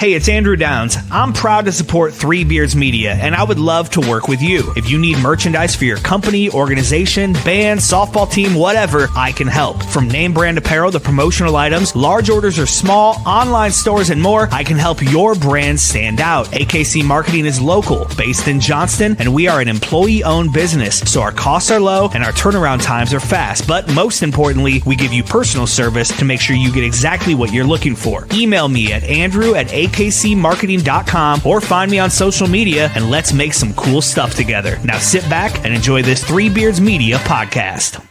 Hey, it's Andrew Downs. I'm proud to support Three Beards Media, and I would love to work with you. If you need merchandise for your company, organization, band, softball team, whatever, I can help. From name brand apparel to promotional items, large orders or small, online stores, and more, I can help your brand stand out. AKC Marketing is local, based in Johnston, and we are an employee-owned business, so our costs are low and our turnaround times are fast. But most importantly, we give you personal service to make sure you get exactly what you're looking for. Email me at andrew@akcmarketing.com or find me on social media, and let's make some cool stuff together. Now sit back and enjoy this Three Beards Media podcast.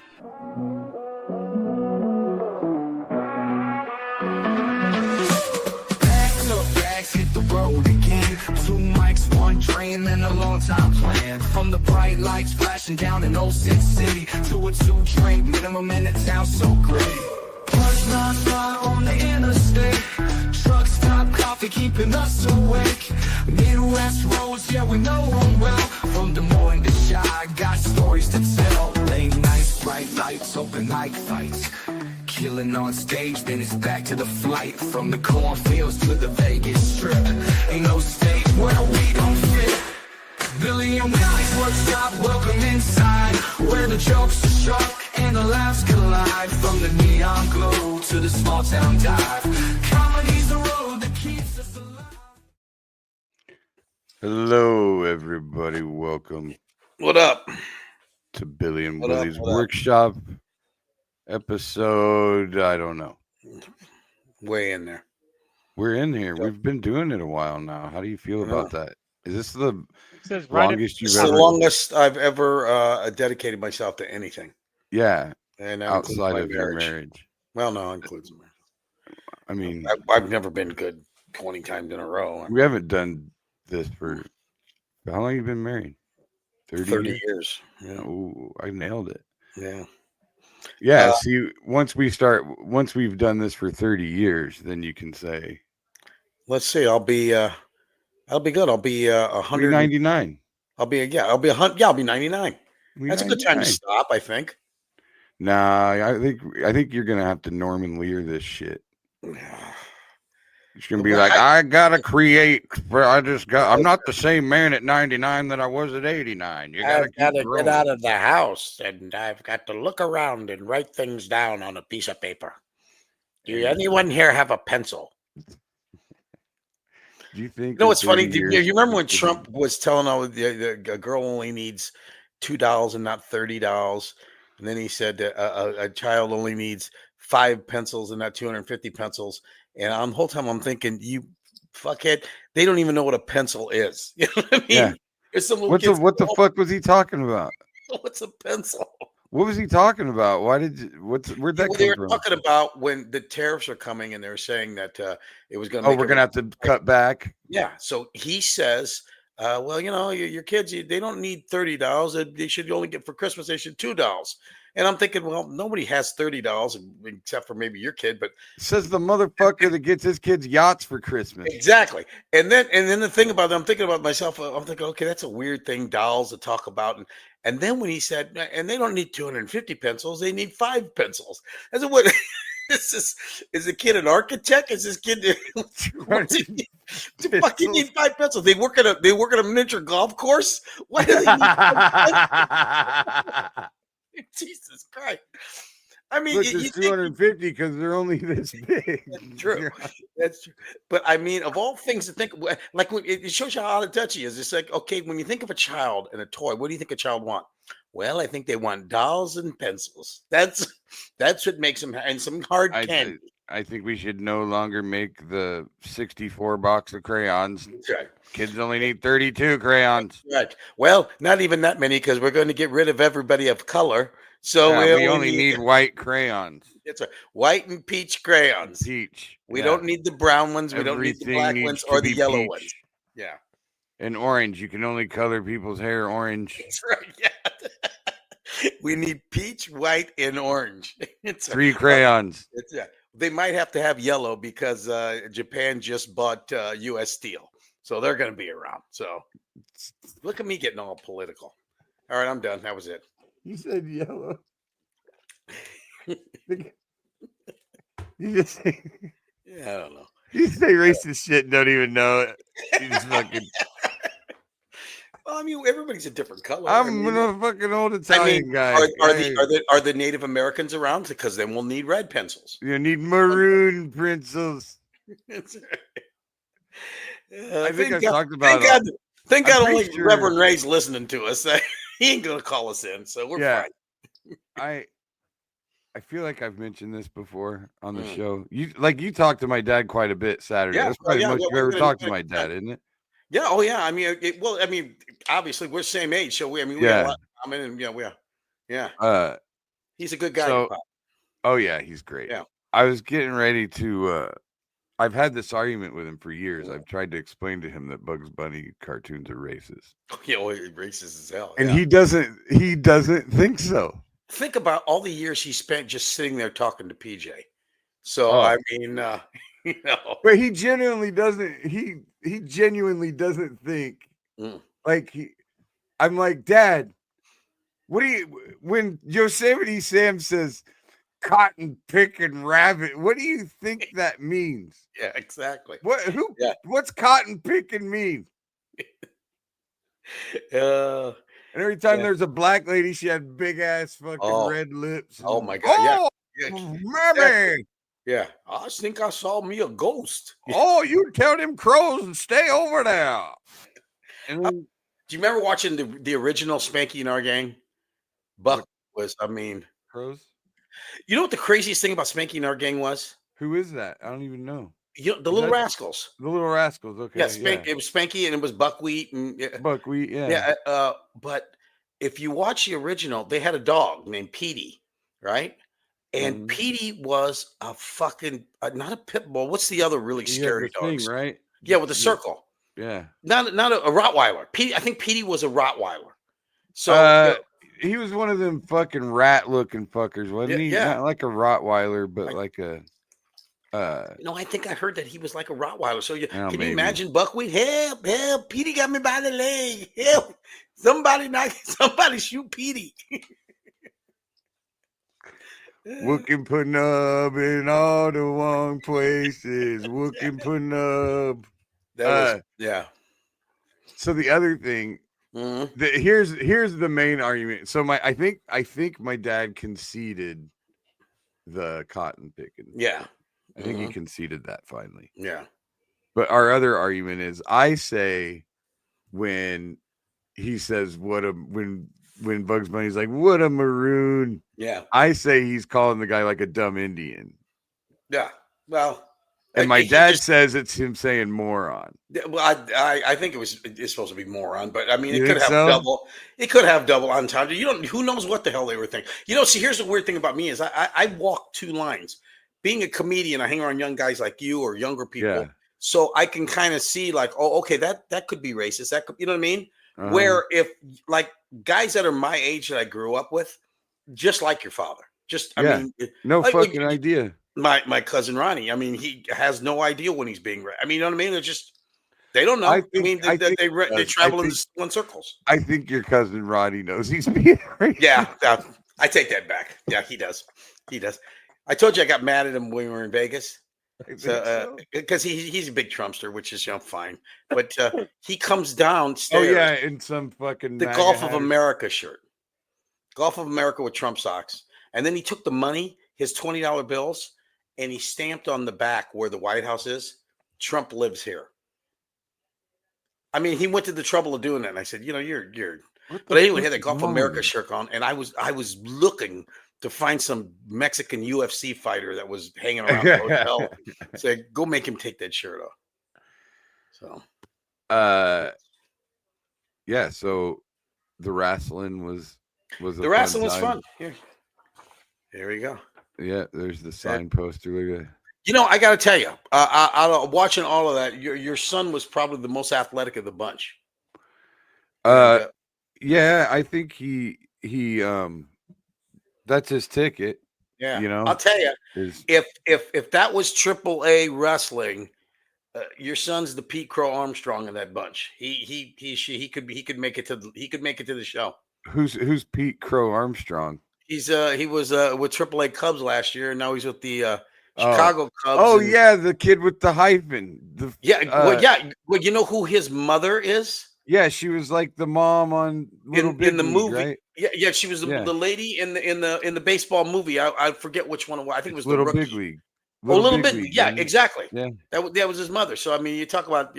Bags hit the road again. 2 mics, 1 dream, and a long time plan. From the bright lights flashing down in Old Sin City to a 2-drink minimum, and it sounds so great. Buzz non-stop on the interstate. Truck stop, coffee keeping us awake. Midwest roads, yeah, we know them well. From Des Moines to Chi, got stories to tell. Late nights, bright lights, open mic fights. Killing on stage, then it's back to the flight. From the cornfields to the Vegas Strip. Ain't no state where we don't fit. Billy and Willie's workshop, welcome inside. Where the jokes are sharp and the laughs collide. From the neon glow to the small town dive. Comedy's the road that keeps us alive. Hello, everybody. Welcome What up? to Billy and What up, Willie's what up? workshop episode. I don't know. Way in there. We're in here. We've been doing it a while now. How do you feel about that? Is this the Says right longest you've It's the ever? longest I've ever dedicated myself to anything. Yeah, And that includes outside my of your marriage. Well, no, it includes marriage. I mean, I've never been good 20 times in a row. we haven't done this for how long? You been married? 30 years. Yeah. Oh, I nailed it. Yeah. Yeah. See, once we've done this for 30 years, then you can say Let's see. I'll be good. I'll be 100. 99. I'll be 100. Yeah, I'll be 99. That's a good time to stop, I think. Nah, I think you're gonna have to Norman Lear this shit. It's gonna be like, I gotta create. I'm not the same man at 99 that I was at 89. You I've got to growing. get out of the house, and I've got to look around and write things down on a piece of paper. Do anyone here have a pencil? Do you think? You know what's funny? 30 You years- remember when Trump was telling all the girl only needs $2 and not $30, and then he said that a child only needs 5 pencils and not 250 pencils. And the whole time I'm thinking, you fuckhead, they don't even know what a pencil is. You know what I mean? Yeah. There's some little What kids the go, fuck was he talking about? what's a pencil? What was he talking about? Where'd that They come were from? talking about when the tariffs are coming, and they were saying that it was going to. Oh, we're gonna have to cut back. Yeah. So he says, well, you know, your kids, they don't need $30. They should only get for Christmas. They should $2. And I'm thinking, well, nobody has $30 except for maybe your kid. But Says the motherfucker that gets his kids yachts for Christmas. exactly. And then the thing about it, I'm thinking about myself. I'm thinking, okay, that's a weird thing, dolls to talk about. And then when he said, and they don't need 250 pencils, they need 5 pencils. I said, what? Is the kid an architect? Is this kid to fucking need 5 pencils? They work at a miniature golf course. Why do they need 5 pencils? Jesus Christ! I mean, Look, you there's think 250 because they're only this big. that's true. That's true. But I mean, of all things to think, like it shows you how out of touch he is. It's like, okay, when you think of a child and a toy, what do you think a child want? Well, I think they want dolls and pencils. That's what makes them, and some hard candy. I think we should no longer make the 64 box of crayons. That's right. Kids only need 32 crayons. Right. Well, not even that many, because we're going to get rid of everybody of color. So Yeah, we only need white crayons. That's right. White and peach crayons. Peach. We Yeah. don't need the brown ones. We don't need the Everything black needs ones to or the be yellow peach. ones. Yeah. And orange. You can only color people's hair orange. That's right. Yeah. We need peach, white, and orange. It's 3 crayons. They might have to have yellow because Japan just bought U.S. Steel. So they're going to be around. So look at me getting all political. All right, I'm done. That was it. You said yellow. You just Yeah, I don't know. You say racist shit and don't even know it. You just fucking. Well, I mean, everybody's a different color. I'm a fucking old I Italian mean, guy. are the Native Americans around? Because then we'll need red pencils. You need maroon pencils. I think I've talked about it. Thank God only Reverend Ray's listening to us. He ain't gonna call us in, so we're fine. I feel like I've mentioned this before on the show. You talked to my dad quite a bit Saturday. That's probably the most you've ever talked to my dad, isn't it? Yeah. Oh, yeah. I mean, obviously we're same age, so we have a lot. I mean, yeah. He's a good guy. So, oh yeah, he's great. Yeah. I was getting ready to. I've had this argument with him for years. I've tried to explain to him that Bugs Bunny cartoons are racist. Yeah, well, racist as hell. And he doesn't think so. Think about all the years he spent just sitting there talking to PJ. So I mean, but he genuinely doesn't. He genuinely doesn't think like he. I'm like, Dad, what do you when Yosemite Sam says cotton picking rabbit? What do you think that means? Yeah, exactly. What's cotton picking mean? And every time there's a black lady, she had big ass fucking red lips. Oh my God! Mammy! Yeah, I think I saw me a ghost. Oh, you tell them crows and stay over there. And do you remember watching the original Spanky and Our Gang? Buck was, crows. You know what the craziest thing about Spanky and Our Gang was? Who is that? I don't even know. The Little Rascals. The Little Rascals. Okay. Yeah, it was Spanky and it was Buckwheat and Buckwheat. Yeah. Yeah. But if you watch the original, they had a dog named Petey, right? And Petey was a fucking not a pit bull. What's the other really scary dog? Right? Yeah, with a circle. Yeah. Not a Rottweiler. I think Petey was a Rottweiler. So he was one of them fucking rat looking fuckers, wasn't he? Yeah. Not like a Rottweiler, but like a I think I heard that he was like a Rottweiler. So can maybe. you imagine Buckwheat? Help, Petey got me by the leg. Help. Somebody shoot Petey. Wookin' putting up in all the wrong places. Wookin' putting up. So the other thing, here's the main argument. So I think my dad conceded the cotton picking. Yeah. I think he conceded that finally. Yeah. But our other argument is I say when he says when Bugs Bunny's like, what a maroon. Yeah. I say he's calling the guy like a dumb Indian. Yeah. Well, and my dad says it's him saying moron. Well, I think it's supposed to be moron, but I mean it could have double. It could have double entendre. Who knows what the hell they were thinking. See, here's the weird thing about me is I walk two lines. Being a comedian, I hang around young guys like you or younger people, so I can kind of see like, oh, okay, that could be racist. That could, you know what I mean? Where if like guys that are my age that I grew up with, just like your father, I mean, no fucking idea. My cousin Ronnie, I mean, he has no idea when he's being. I mean, you know what I mean? They're just they don't know. They travel in circles. I think your cousin Ronnie knows he's being racist. Yeah, I take that back. Yeah, he does. He does. I told you I got mad at him when we were in Vegas. Because he's a big Trumpster, which is fine. But he comes downstairs. Oh yeah, in some fucking the Gulf of America shirt, Gulf of America with Trump socks, and then he took the money, his $20 bills, and he stamped on the back where the White House is. Trump lives here. I mean, he went to the trouble of doing that. And I said, you're. But anyway, he had a Gulf of America shirt on, and I was looking to find some Mexican UFC fighter that was hanging around the hotel. Say, go make him take that shirt off. So, so the wrestling was the wrestling was fun. Here we go. Yeah, there's the sign poster. Look at it. I got to tell you, watching all of that, your son was probably the most athletic of the bunch. Yeah, I think he that's his ticket. Yeah, I'll tell you, if that was AAA wrestling, your son's the Pete Crow Armstrong in that bunch. He could make it to the show. Who's Pete Crow Armstrong? He was with AAA Cubs last year, and now he's with the Chicago Cubs. Oh and, yeah, the kid with the hyphen. Well, you know who his mother is Yeah, she was like the mom on Little Big in the League, movie. right? Yeah, she was the lady in the baseball movie. I forget which one it was. I think it was the Little rookie. Big League. Little Big bit. League, Yeah, isn't it? exactly. Yeah. That was his mother. So I mean, you talk about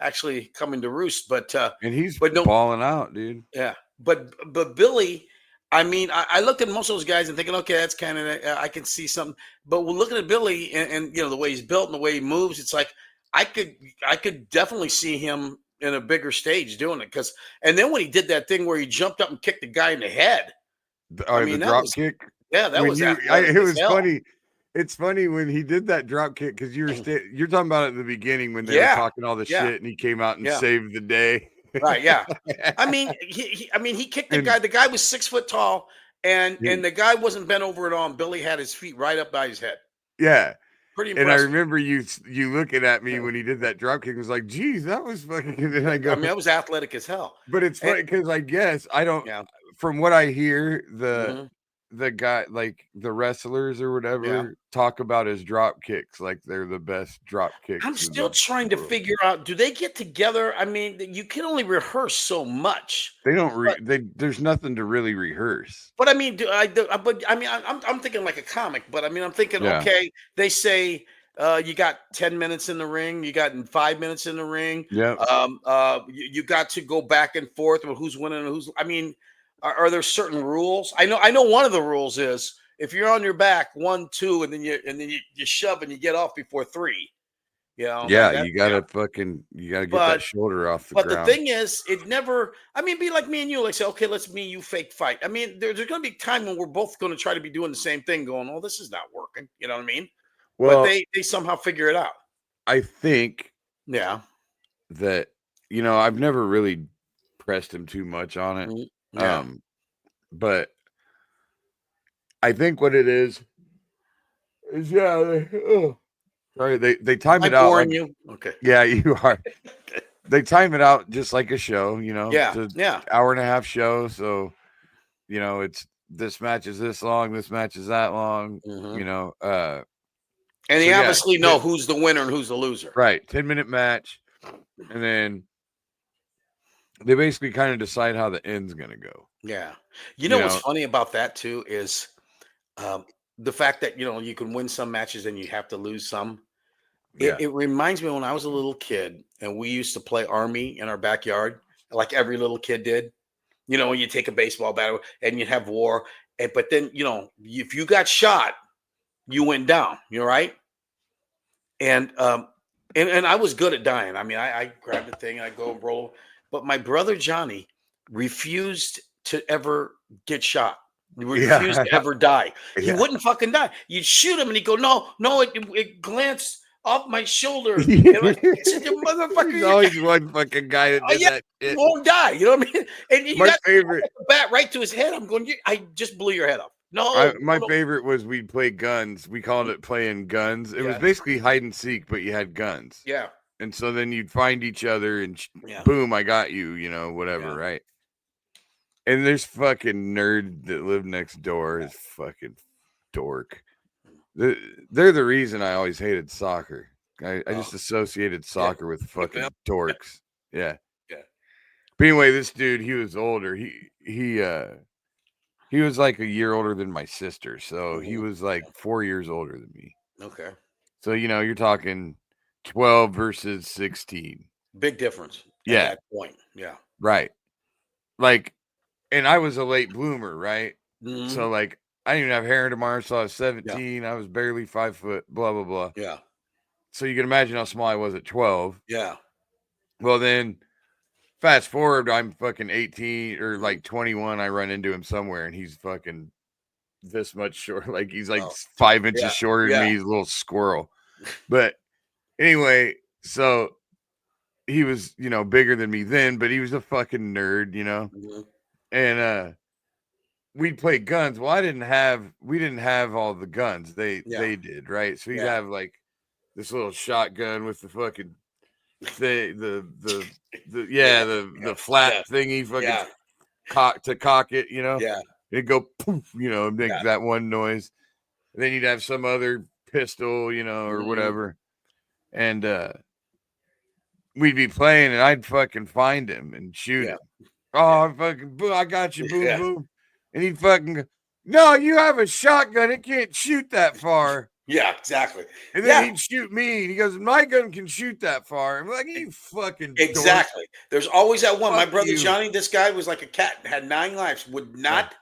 actually coming to roost, but And he's but no, balling out, dude. yeah, but Billy. I mean, I looked at most of those guys and thinking, okay, that's kind of I can see something. But we're looking at Billy and the way he's built and the way he moves, it's like I could definitely see him in a bigger stage doing it. And then when he did that thing where he jumped up and kicked the guy in the head, I mean, The that drop was kick. that When was it athletic as was hell. funny. It's funny when he did that drop kick because you're talking about it at the beginning when they were talking all the shit and he came out and saved the day. Right? Yeah. I mean, he kicked the guy. The guy was 6 foot tall, and the guy wasn't bent over at all. And Billy had his feet right up by his head. Yeah. Pretty And I impressive. remember you looking at me when he did that drop kick. Was like, geez, that was fucking. And then I go, I mean, that was athletic as hell. But it's funny because I guess I don't. Yeah. From what I hear, the guy, like the wrestlers or whatever, talk about his drop kicks like they're the best drop kicks. I'm still trying to figure out, do they get together? I mean, you can only rehearse so much. They don't. There's nothing to really rehearse. But I mean, I'm thinking like a comic. But I mean, I'm thinking, okay, they say you got 10 minutes in the ring, you got 5 minutes in the ring. Yeah. You got to go back and forth with who's winning and who's. I mean, are there certain rules? I know one of the rules is if you're on your back 1, 2, and then you shove and you get off before 3. Yeah, you gotta get that shoulder off the ground. But the thing is, it never. I mean, be like me and you. Like say, okay, let's me and you fake fight. I mean, there's going to be a time when we're both going to try to be doing the same thing, going, "Oh, this is not working." You know what I mean? Well, but they somehow figure it out. I think. Yeah. That I've never really pressed him too much on it. Yeah. But I think what it is sorry, they time it out. Like, you? Okay. Yeah, you are. They time it out just like a show, Yeah. It's an Yeah. hour-and-a-half show. So, it's this match is this long, this match is that long, And they so, obviously know who's the winner and who's the loser. Right. 10-minute match. And then they basically kind of decide how the end's going to go. Yeah. You know what's funny about that too is the fact that, you can win some matches and you have to lose some. It reminds me when I was a little kid and we used to play Army in our backyard, like every little kid did. When you take a baseball bat and you have war. But then, if you got shot, you went down, right? And I was good at dying. I mean, I grabbed the thing, I go roll. But my brother Johnny refused to ever get shot. He refused to ever die. He wouldn't fucking die. You'd shoot him and he'd go, no, it glanced off my shoulder. And I said, you motherfucker. There's always one fucking guy that did that shit. He won't die. You know what I mean? And you my got favorite the bat right to his head. I'm going, I just blew your head off. No. My favorite was we'd play guns. We called it playing guns. It was basically hide and seek, but you had guns. Yeah. And so then you'd find each other and boom, I got you, whatever, right? And there's fucking nerd that lived next door is fucking dork. They're the reason I always hated soccer. I just associated soccer with fucking dorks. Yeah. Yeah. But anyway, this dude, he was older. He was like a year older than my sister. So he was like 4 years older than me. Okay. So, you're talking 12 versus 16. Big difference. At that point. Yeah. Right. Like, and I was a late bloomer, right? Mm-hmm. So, like, I didn't even have hair tomorrow. So I was 17. I was barely 5 foot, blah, blah, blah. Yeah. So you can imagine how small I was at 12. Yeah. Well, then fast forward, I'm fucking 18 or like 21. I run into him somewhere and he's fucking this much short. Like, he's like 5 inches shorter than me. He's a little squirrel. But anyway, so he was, bigger than me then, but he was a fucking nerd, Mm-hmm. And we'd play guns. Well, we didn't have all the guns. They did, right? So he'd have like this little shotgun with the fucking the flat thingy fucking cock it, Yeah. It'd go poof, make that one noise. And then you'd have some other pistol, you know, or Mhm. whatever. And we'd be playing, and I'd fucking find him and shoot Yeah. him. Oh, I got you, boom, Yeah. boom. And he'd fucking go, no, you have a shotgun. It can't shoot that far. Yeah, exactly. And then Yeah. he'd shoot me. And he goes, my gun can shoot that far. I'm like, you fucking dork. Exactly. There's always that one. My Fuck brother you. Johnny, this guy was like a cat, had 9 lives, would not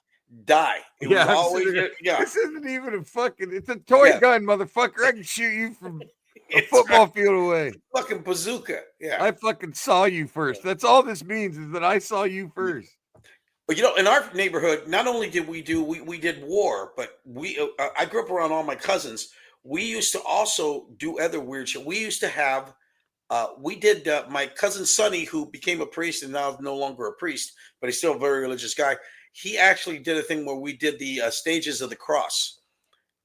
die. It was I'm always, sitting there, yeah. This isn't even a fucking, it's a toy Yeah. gun, motherfucker. I can shoot you from a It's football field away. fucking bazooka. Yeah. I fucking saw you first. That's all this means is that I saw you first. But in our neighborhood, not only did we did war, but I grew up around all my cousins. We used to also do other weird shit. We used to have my cousin Sonny, who became a priest and now is no longer a priest, but he's still a very religious guy. He actually did a thing where we did the stages of the cross,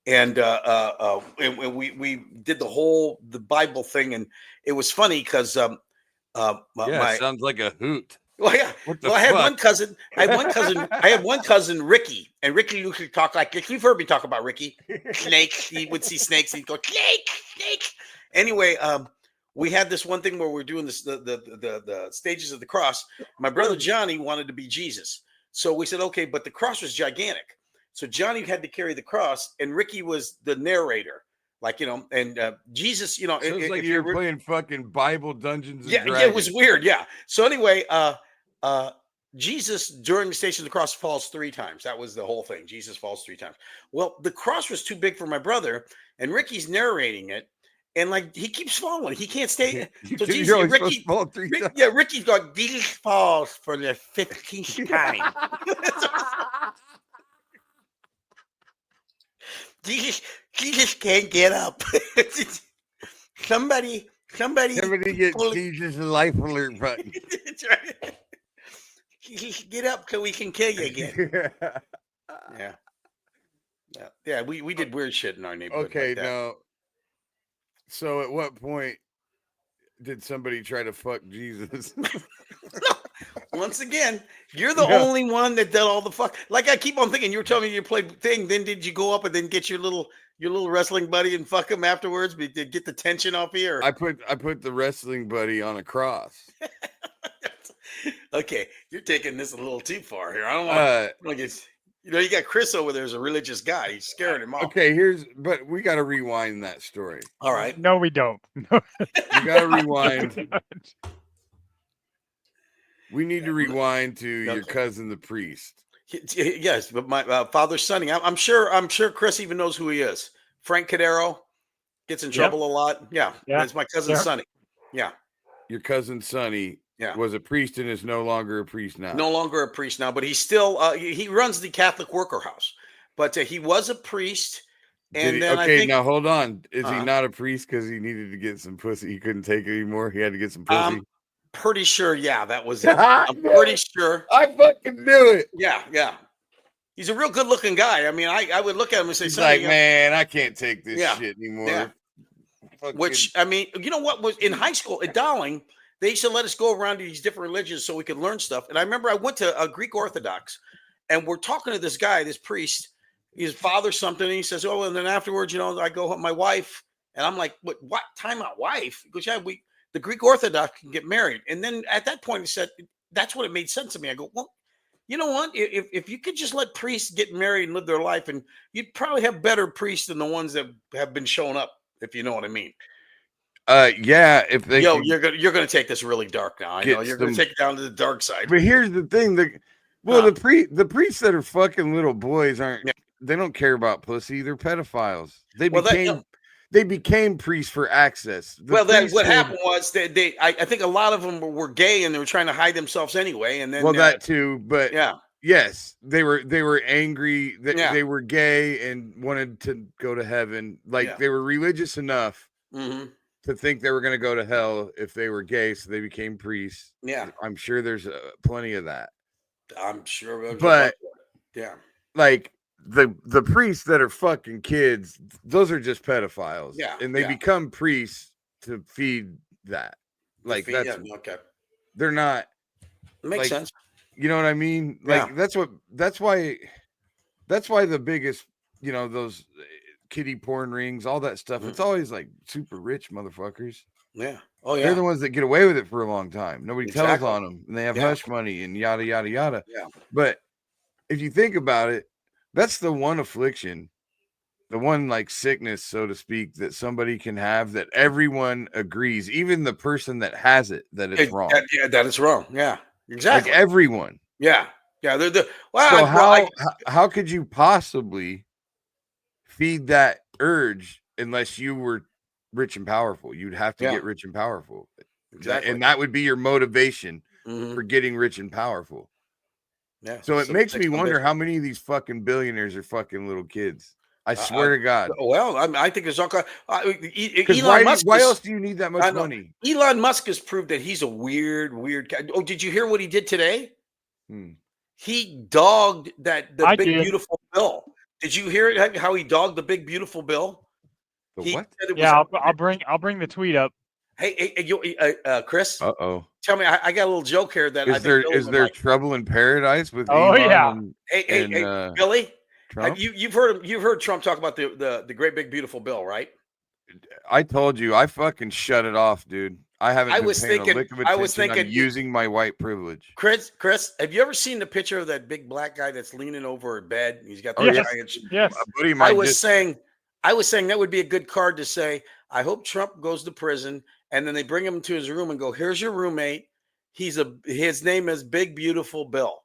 and we did the Bible thing, and it was funny because Sounds like a hoot. well, yeah. What the Well, I had fuck? one cousin. I had one cousin, Ricky, and Ricky used to talk like you've heard me talk about Ricky. Snake. He would see snakes. He'd go snake. Anyway, we had this one thing where we're doing this the stages of the cross. My brother Johnny wanted to be Jesus, so we said okay, but the cross was gigantic, so Johnny had to carry the cross, and Ricky was the narrator. Like, and Jesus, Sounds like you're playing fucking Bible Dungeons and yeah, Dragons. it was weird. Yeah. So anyway, Jesus during the Station of the Cross falls 3 times. That was the whole thing. Jesus falls 3 times. Well, the cross was too big for my brother, and Ricky's narrating it, and like he keeps falling. He can't stay. So Jesus, You're only supposed Ricky, to fall 3 times. yeah, Ricky's going. Jesus falls for the 15th time. Jesus can't get up. Somebody get pull- Jesus' life alert button. That's right. Get up so we can kill you again. Yeah. We did weird shit in our neighborhood. Okay, like that. now, so at what point did somebody try to fuck Jesus? Once again, you're the only one that did all the fuck. Like I keep on thinking, you were telling me you played thing. Then did you go up and then get your little wrestling buddy and fuck him afterwards? But to get the tension off here. I put the wrestling buddy on a cross. Okay, you're taking this a little too far here. I don't want like it's. You got Chris over there as a religious guy. He's scaring him off. Okay, but we got to rewind that story. All right. No, we don't. We got to rewind. We need to rewind to your cousin, the priest. Yes, but my father Sonny. I'm sure Chris even knows who he is. Frank Cadero gets in trouble a lot. Yeah, it's my cousin Sonny. Yeah, your cousin Sonny. Yeah. Was a priest and is no longer a priest now. No longer a priest now, but he's still he runs the Catholic Worker House. But he was a priest. And then I think, now hold on. Is he not a priest because he needed to get some pussy? He couldn't take it anymore. He had to get some pussy. Pretty sure, yeah, that was it. I'm pretty sure. I fucking knew it. Yeah. He's a real good-looking guy. I mean, I would look at him and say, he's like, man, I can't take this shit anymore. Yeah. Which, I mean, you know what was in high school at Dowling, they used to let us go around to these different religions so we could learn stuff. And I remember I went to a Greek Orthodox, and we're talking to this guy, this priest, his father something, and he says, oh, and then afterwards, I go with my wife. And I'm like, what? Time out, wife? He goes, yeah, the Greek Orthodox can get married. And then at that point, he said, that's what it made sense to me. I go, well, you know what? If you could just let priests get married and live their life, and you'd probably have better priests than the ones that have been showing up, if you know what I mean. Yeah, if they you're gonna take this really dark now. I know you're gonna take it down to the dark side. But here's the thing: the priests that are fucking little boys aren't. Yeah. They don't care about pussy. They're pedophiles. They became priests for access. What happened was I think a lot of them were gay and they were trying to hide themselves anyway. And then that too, but yeah. Yes, they were angry that they were gay and wanted to go to heaven. Like they were religious enough. Mm-hmm. To think they were going to go to hell if they were gay, so they became priests. Yeah, I'm sure there's plenty of that. I'm sure, but yeah, like the priests that are fucking kids, those are just pedophiles. Yeah, and they become priests to feed that. Like that's okay. They're not. It makes sense. You know what I mean? Like that's why the biggest, those kiddie porn rings, all that stuff. It's always like super rich motherfuckers. Yeah. Oh yeah. They're the ones that get away with it for a long time. Nobody tells Exactly. on them, and they have Yeah. hush money and yada yada yada. Yeah. But if you think about it, that's the one affliction, the one like sickness, so to speak, that somebody can have that everyone agrees, even the person that has it, that it's wrong. That it's wrong. Yeah. Exactly. Like everyone. Yeah. Yeah. So how could you possibly feed that urge unless you were rich and powerful? You'd have to get rich and powerful. Exactly. And that would be your motivation Mhm. for getting rich and powerful. Yeah. So it makes me wonder how many of these fucking billionaires are fucking little kids. I swear to God. Well, I think there's all kind. Elon Musk. Why else do you need that much money? Elon Musk has proved that he's a weird guy. Oh, did you hear what he did today? He dogged the big beautiful bill. Did you hear it? How he dogged the big beautiful bill? What? Yeah, I'll bring the tweet up. Hey, Chris. Uh-oh. Tell me, I got a little joke here that is there trouble in paradise with Elon? Yeah. Hey, Billy. Trump? You've heard Trump talk about the great big beautiful bill, right? I told you, I fucking shut it off, dude. I haven't been paying a lick of attention. I'm using my white privilege. Chris, have you ever seen the picture of that big black guy that's leaning over a bed? He's got the giant. Yes. I was saying that would be a good card to say, I hope Trump goes to prison, and then they bring him to his room and go, here's your roommate. His name is Big Beautiful Bill.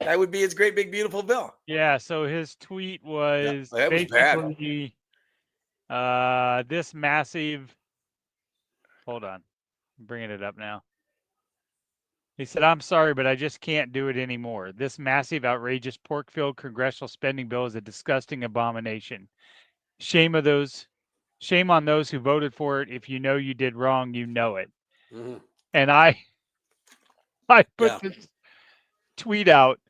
That would be his great big beautiful bill. Yeah, so his tweet was basically this massive. Hold on, I'm bringing it up now. He said, "I'm sorry, but I just can't do it anymore. This massive, outrageous, pork-filled congressional spending bill is a disgusting abomination. Shame on those who voted for it. If you know you did wrong, you know it." Mm-hmm. And I put this tweet out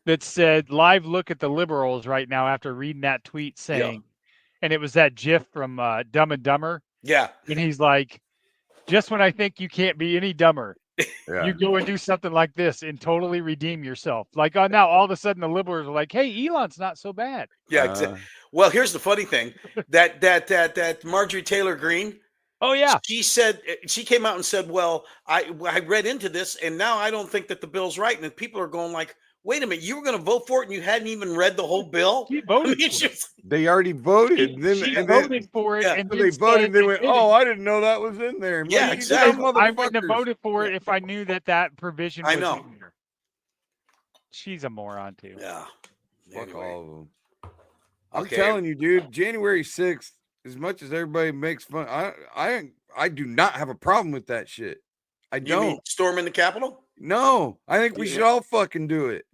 that said, "Live look at the liberals right now," after reading that tweet saying, and it was that GIF from Dumb and Dumber. Yeah. And he's like, just when I think you can't be any dumber, you go and do something like this and totally redeem yourself. Like now, all of a sudden, the liberals are like, "Hey, Elon's not so bad." Yeah. Exactly. Well, here's the funny thing that Marjorie Taylor Greene. Oh yeah. She came out and said, "Well, I read into this, and now I don't think that the bill's right." And then people are going like, "Wait a minute, you were going to vote for it, and you hadn't even read the whole bill." She voted. They already voted. She voted for it, and they voted. They went, "Oh, I didn't know that was in there." Yeah, exactly. I wouldn't have voted for it if I knew that provision was in there. She's a moron too. Yeah. Fuck all of them. I'm telling you, dude. January 6th. As much as everybody makes fun, I do not have a problem with that shit. I don't. You mean storming the Capitol? No, I think we should all fucking do it.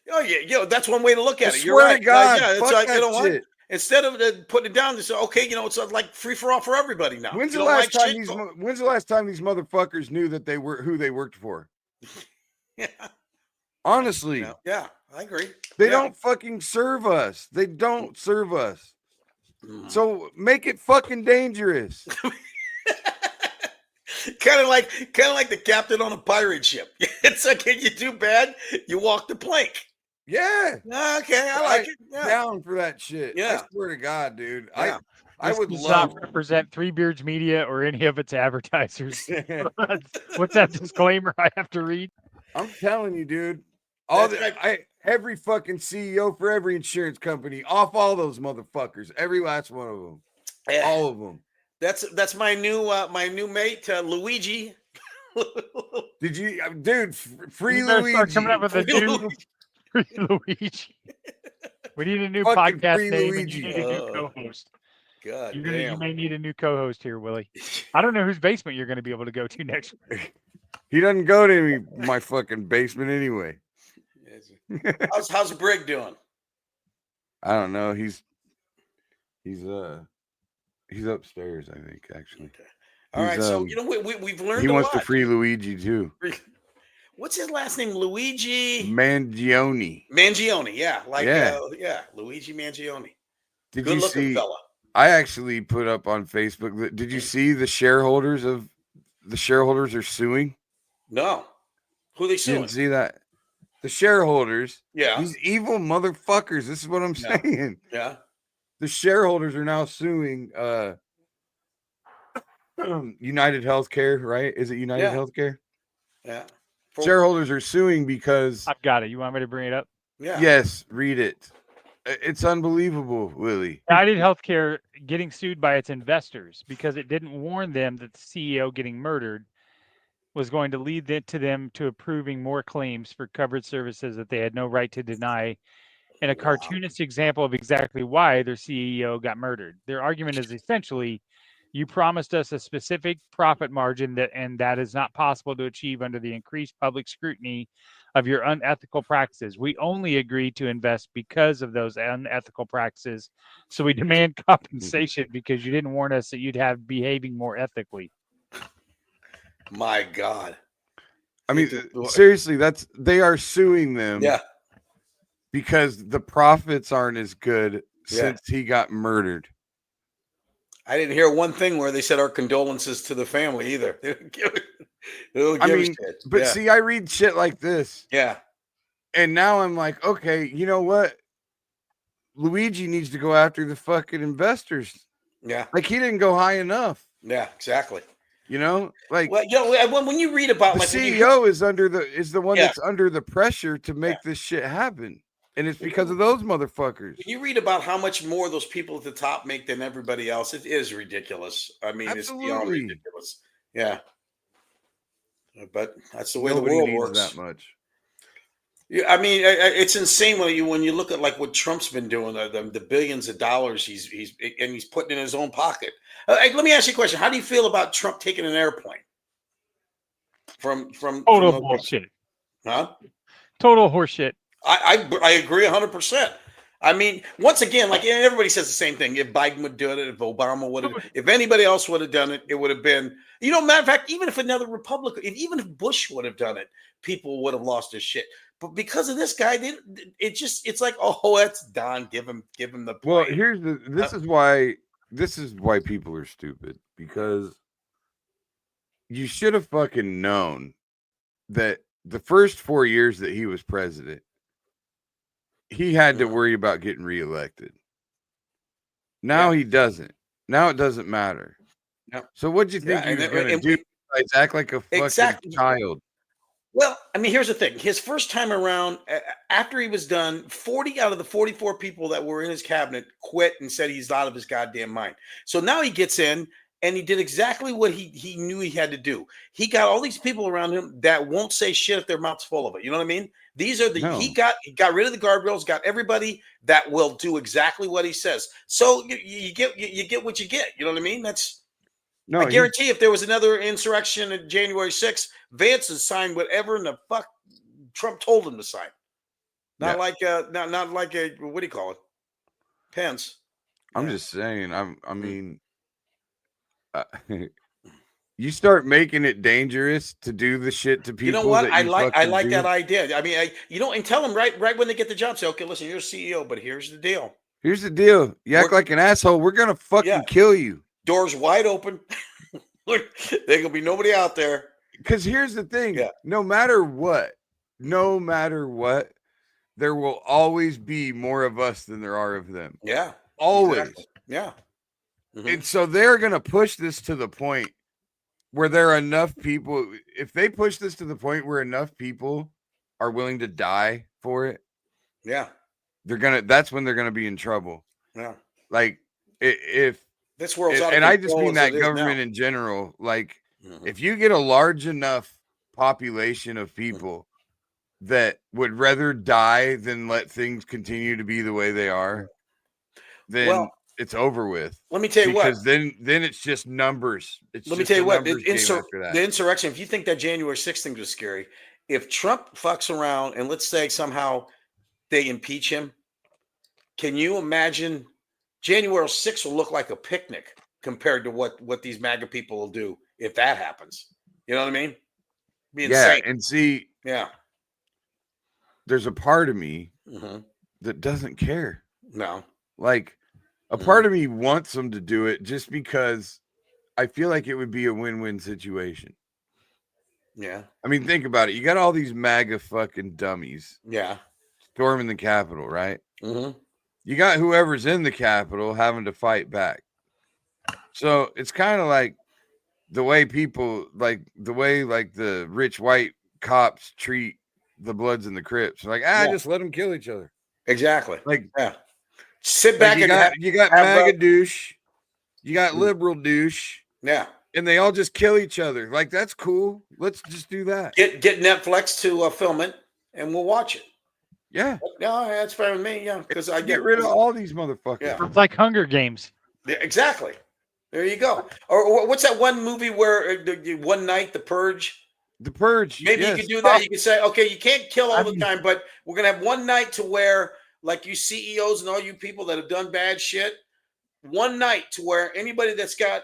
Oh yeah, that's one way to look at it. You're right. God, fuck that you know shit. What? Instead of putting it down, they say, okay, it's like free for all for everybody now. When's the last time these motherfuckers knew that they were who they worked for? Yeah. Honestly. Yeah, I agree. They don't fucking serve us. They don't serve us. So make it fucking dangerous. Kind of like the captain on a pirate ship. It's like, you do bad, you walk the plank. Yeah. Okay, I like it. Yeah. Down for that shit. Yeah. I swear to God, dude. Yeah. I would does love not represent Three Beards Media or any of its advertisers. What's that disclaimer I have to read? I'm telling you, dude. Every fucking CEO for every insurance company, off all those motherfuckers, every last one of them, all of them. That's my new mate, Luigi. Did you, dude? Free Luigi. Luigi. Start coming up with a new free Luigi. We need a new podcast name. Luigi. And you need a new co-host. God, you may need a new co-host here, Willie. I don't know whose basement you're going to be able to go to next week. He doesn't go to my fucking basement anyway. How's Brig doing? I don't know. He's upstairs, I think, actually. Okay. All right. So we've learned. He wants to free Luigi too. What's his last name? Luigi Mangione. Mangione, yeah, Luigi Mangione. Did Good you looking see? fella. I actually put up on Facebook. Did you see the shareholders are suing? No. Who they You suing? didn't see that? the shareholders, Yeah. these evil motherfuckers. This is what I'm Yeah. saying. Yeah. The shareholders are now suing United Healthcare, right? Is it United Yeah. Healthcare? Yeah. Shareholders are suing because I've got it. You want me to bring it up? Yeah. yes, read it. It's unbelievable, Willie. United Healthcare getting sued by its investors because it didn't warn them that the CEO getting murdered was going to lead them to approving more claims for covered services that they had no right to deny, and a cartoonist example of exactly why their CEO got murdered. Their argument is essentially, you promised us a specific profit margin that is not possible to achieve under the increased public scrutiny of your unethical practices. We only agreed to invest because of those unethical practices. So we demand compensation because you didn't warn us that you'd have behaving more ethically. My God. I mean, seriously, they are suing them Yeah. because the profits aren't as good Yeah. since he got murdered. I didn't hear one thing where they said our condolences to the family either. They don't give I a mean, shit. but Yeah. see, I read shit like this, Yeah. and now I'm like, okay, you know what? Luigi needs to go after the fucking investors. Yeah. Like he didn't go high enough. Yeah. Exactly. You know, like Well, you know, when you read about the like when you- CEO is the one Yeah. that's under the pressure to make this shit happen, and it's because of those motherfuckers. when you read about how much more those people at the top make than everybody else, it is ridiculous. I mean, it's beyond Absolutely. ridiculous. Yeah. But that's the way Nobody the world needs works. that much. Yeah, I mean, it's insane when you look at like what Trump's been doing, the billions of dollars he's putting in his own pocket. Let me ask you a question: how do you feel about Trump taking an airplane from Total bullshit. Huh? Total horseshit. I agree 100%. I mean, once again, like everybody says the same thing. If Biden would do it, if Obama would have, if anybody else would have done it, it would have been, matter of fact, even if another Republican, even if Bush would have done it, people would have lost their shit. But because of this guy, it's like, oh, that's done. Give him the plane. Well, this is why people are stupid, because you should have fucking known that the first 4 years that he was president, he had to worry about getting reelected. Now he doesn't. Now it doesn't matter. Yep. So what'd you think he was going to do? Act like a fucking child. Well, I mean, here's the thing. His first time around, after he was done, 40 out of the 44 people that were in his cabinet quit and said he's out of his goddamn mind. So now he gets in and he did exactly what he knew he had to do. He got all these people around him that won't say shit if their mouth's full of it. You know what I mean? These are he got rid of the guardrails, got everybody that will do exactly what he says. So you get what you get. You know what I mean? I guarantee if there was another insurrection on January 6th, Vance would sign whatever in the fuck Trump told him to sign. Not like what do you call it? Pence. I'm just saying. I mean, you start making it dangerous to do the shit to people. You know what? I like do. that idea. I mean, and tell them right when they get the job, say, okay, listen, you're a CEO, but here's the deal. Here's the deal. You act like an asshole, we're gonna fucking kill you. Doors wide open. There gonna be nobody out there. Because here's the thing: no matter what, there will always be more of us than there are of them. Yeah, always. Exactly. Yeah, and so they're gonna push this to the point where there are enough people. If they push this to the point where enough people are willing to die for it, that's when they're gonna be in trouble. Yeah, like if. This world's out of and I just control mean as that it is government now. in general. Like, if you get a large enough population of people that would rather die than let things continue to be the way they are, then it's over with. Let me tell you because then it's just numbers. Let me tell you what, the insurrection, if you think that January 6th thing was scary, if Trump fucks around and let's say somehow they impeach him, can you imagine January 6th will look like a picnic compared to what these MAGA people will do if that happens. You know what I mean? Be insane. And see, there's a part of me that doesn't care. No. Like, a part of me wants them to do it just because I feel like it would be a win-win situation. Yeah. I mean, think about it. You got all these MAGA fucking dummies Yeah. storming the Capitol, right? Mm-hmm. You got whoever's in the Capitol having to fight back. So it's kind of like the way people the rich white cops treat the Bloods and the Crips. Like, Yeah. just let them kill each other. Exactly. Like, Yeah. Sit back you and got MAGA douche, you got liberal douche, yeah. and they all just kill each other. Like, that's cool. Let's just do that. Get Netflix to film it, and we'll watch it. Yeah. No, that's fine with me. Yeah, because I Get rid of all these motherfuckers. Yeah. It's like Hunger Games. Yeah, exactly. There you go. Or what's that one movie where one night, The Purge? The Purge. Maybe yes. you could do that. You could say, okay, you can't kill all the time, but we're gonna have one night to where, like, you CEOs and all you people that have done bad shit, one night to where anybody that's got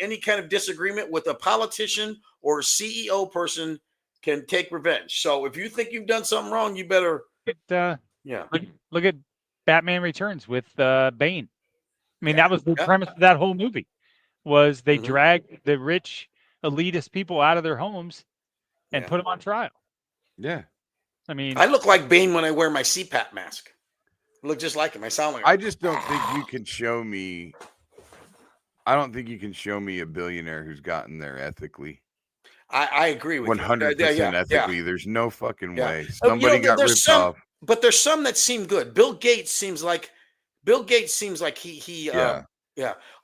any kind of disagreement with a politician or a CEO person can take revenge. So if you think you've done something wrong, you better. Look at Batman Returns with Bane. I mean, that was the premise of that whole movie. Was they dragged the rich elitist people out of their homes and put them on trial. Yeah. I mean, I look like Bane when I wear my CPAP mask. I look just like him. I sound like him. I just don't think you can show me. I don't think you can show me a billionaire who's gotten there ethically. I agree with 100% ethically. There's no fucking way. Somebody got ripped off. But there's some that seem good. Bill Gates seems like he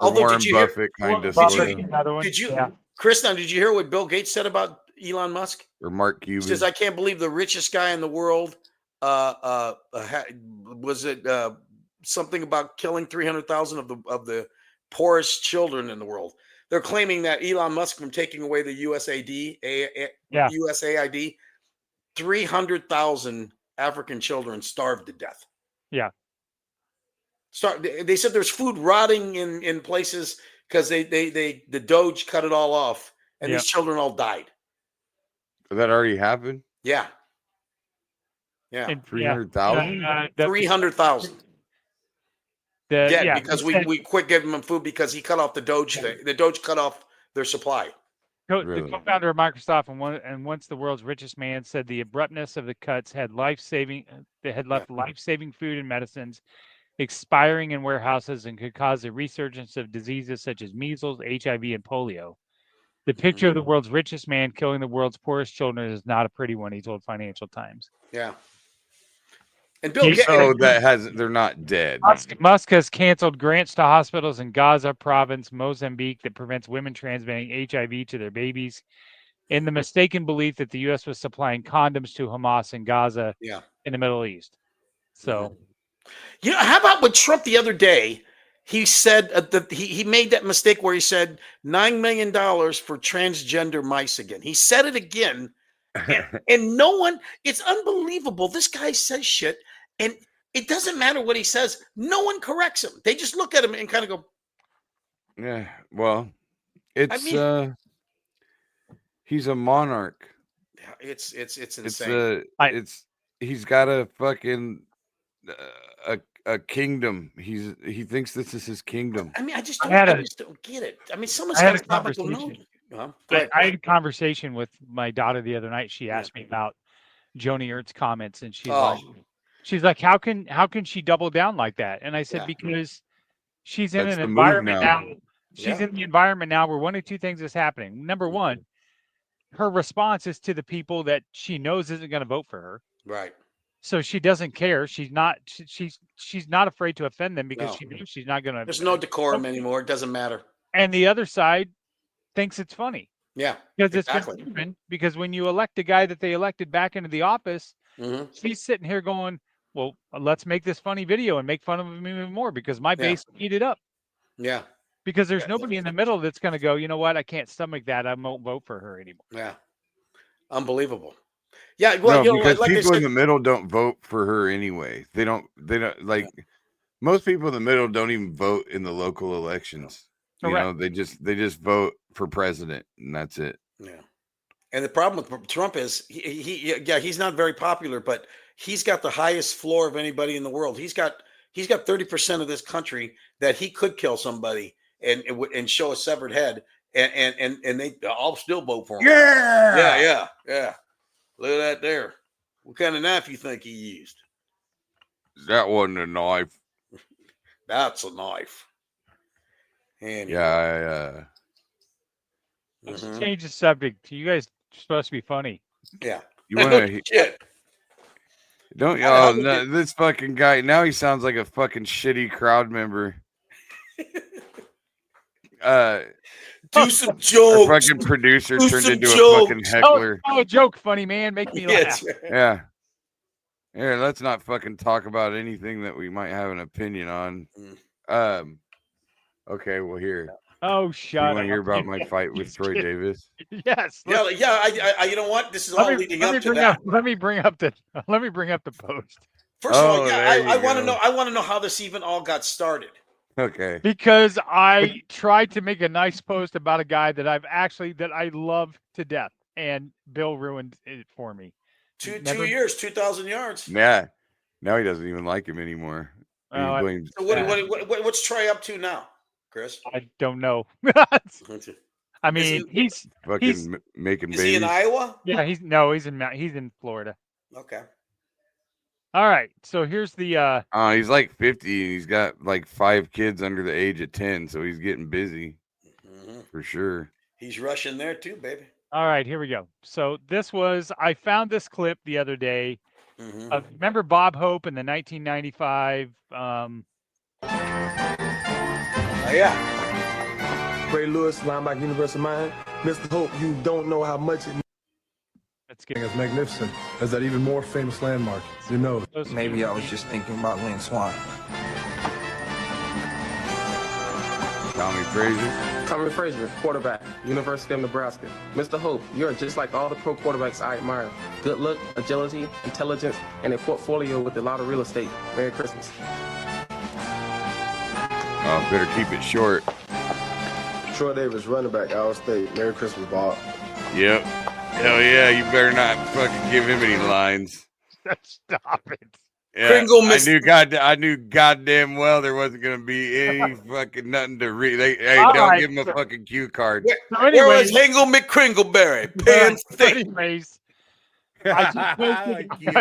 Although Warren did you Buffett hear, did you Chris, now did you hear what Bill Gates said about Elon Musk? Or Mark Cuban? He says, I can't believe the richest guy in the world was it something about killing 300,000 of the poorest children in the world. They're claiming that Elon Musk, from taking away the USAID, 300,000 African children starved to death. Yeah. They said there's food rotting in places because the Doge cut it all off, and these children all died. That already happened? Yeah. Yeah. 300,000? 300,000. Because we quit giving them food because he cut off the Doge thing. The Doge cut off their supply. The co-founder of Microsoft and once the world's richest man said the abruptness of the cuts had life-saving food and medicines expiring in warehouses and could cause a resurgence of diseases such as measles, HIV, and polio. The picture of the world's richest man killing the world's poorest children is not a pretty one, he told Financial Times. Yeah. And Bill Gates, they're not dead. Musk has canceled grants to hospitals in Gaza province, Mozambique, that prevents women transmitting HIV to their babies in the mistaken belief that the U.S. was supplying condoms to Hamas in Gaza in the Middle East. So, how about with Trump the other day? He said that he made that mistake where he said $9 million for transgender mice again. He said it again. And no one, it's unbelievable. This guy says shit, and it doesn't matter what he says. No one corrects him. They just look at him and kind of go, yeah, well, he's a monarch. It's insane. He's got a fucking a kingdom. He thinks this is his kingdom. I mean, I just don't get it. I mean, someone's got to topical note. I had a conversation with my daughter the other night. She asked me about Joni Ertz's comments, and she's like, how can she double down like that? And I said, because she's in an environment now. She's in the environment now where one of two things is happening. Number one, her response is to the people that she knows isn't going to vote for her. Right. So she doesn't care. She's not afraid to offend them because she knows she's not going to. There's no decorum anymore. It doesn't matter. And the other side thinks it's funny. Yeah. Because it's confusing. Because when you elect a guy that they elected back into the office, she's sitting here going, well, let's make this funny video and make fun of him even more because my base eat it up. Yeah. Because there's nobody in the middle that's going to go, you know what? I can't stomach that. I won't vote for her anymore. Yeah. Unbelievable. Yeah. Well, because people in the middle don't vote for her anyway. They don't like most people in the middle don't even vote in the local elections. Correct. They just vote for president and that's it. Yeah. And the problem with Trump is he's not very popular, but he's got the highest floor of anybody in the world. He's got 30% of this country that he could kill somebody and show a severed head, and I'll still vote for him. Yeah. Yeah. Look at that there. What kind of knife you think he used? That wasn't a knife. That's a knife. Anyway. Yeah. Let's Mhm. change the subject. You guys are supposed to be funny. Yeah. You want to? Shit. Don't. I Oh, would no, this fucking guy. Now he sounds like a fucking shitty crowd member. Do some Our jokes. fucking producer Do turned some into a jokes. fucking heckler. Oh, a joke, funny man. Make me Yeah, laugh. that's right. Yeah. Yeah, let's not fucking talk about anything that we might have an opinion on. Okay, well here. Oh, You shut want up. to hear about my fight with Just Troy kidding. Davis? Yes. Yeah, I you know what? This is all leading up to that. Let me bring up the post. First of all, Oh, yeah, there I you want to go. know. I want to know how this even all got started. Okay. Because I tried to make a nice post about a guy that I love to death, and Bill ruined it for me. 2 Never- years, 2,000 yards. Yeah. Now he doesn't even like him anymore. He Oh, blames. So what's Trey up to now, Chris? I don't know. Is I mean, he's fucking making he babies. in Iowa? yeah, he's in Florida. Okay. All right, so here's the He's like 50 and he's got like 5 kids under the age of 10, so he's getting busy for sure. He's rushing there too, baby. all right, here we go. So I found this clip the other day. Remember Bob Hope in the 1995 Oh yeah. Ray Lewis, linebacker, University of Miami. Mr. Hope, you don't know how much it let's get It's magnificent. As that even more famous landmark, you know. Maybe I was just thinking about Lynn Swan. Tommy Frazier. Tommy Frazier, quarterback, University of Nebraska. Mr. Hope, you're just like all the pro quarterbacks I admire. Good look, agility, intelligence, and a portfolio with a lot of real estate. Merry Christmas. Oh, better keep it short. Troy Davis, running back, Iowa State. Merry Christmas, Bob. Yep. Hell yeah, you better not fucking give him any lines. stop it. Yeah, Kringle I knew goddamn well there wasn't gonna be any fucking nothing to read. Hey, All don't right, give him a fucking cue card. So Where anyways, was Hingle McCringleberry? Penn State. anyways, I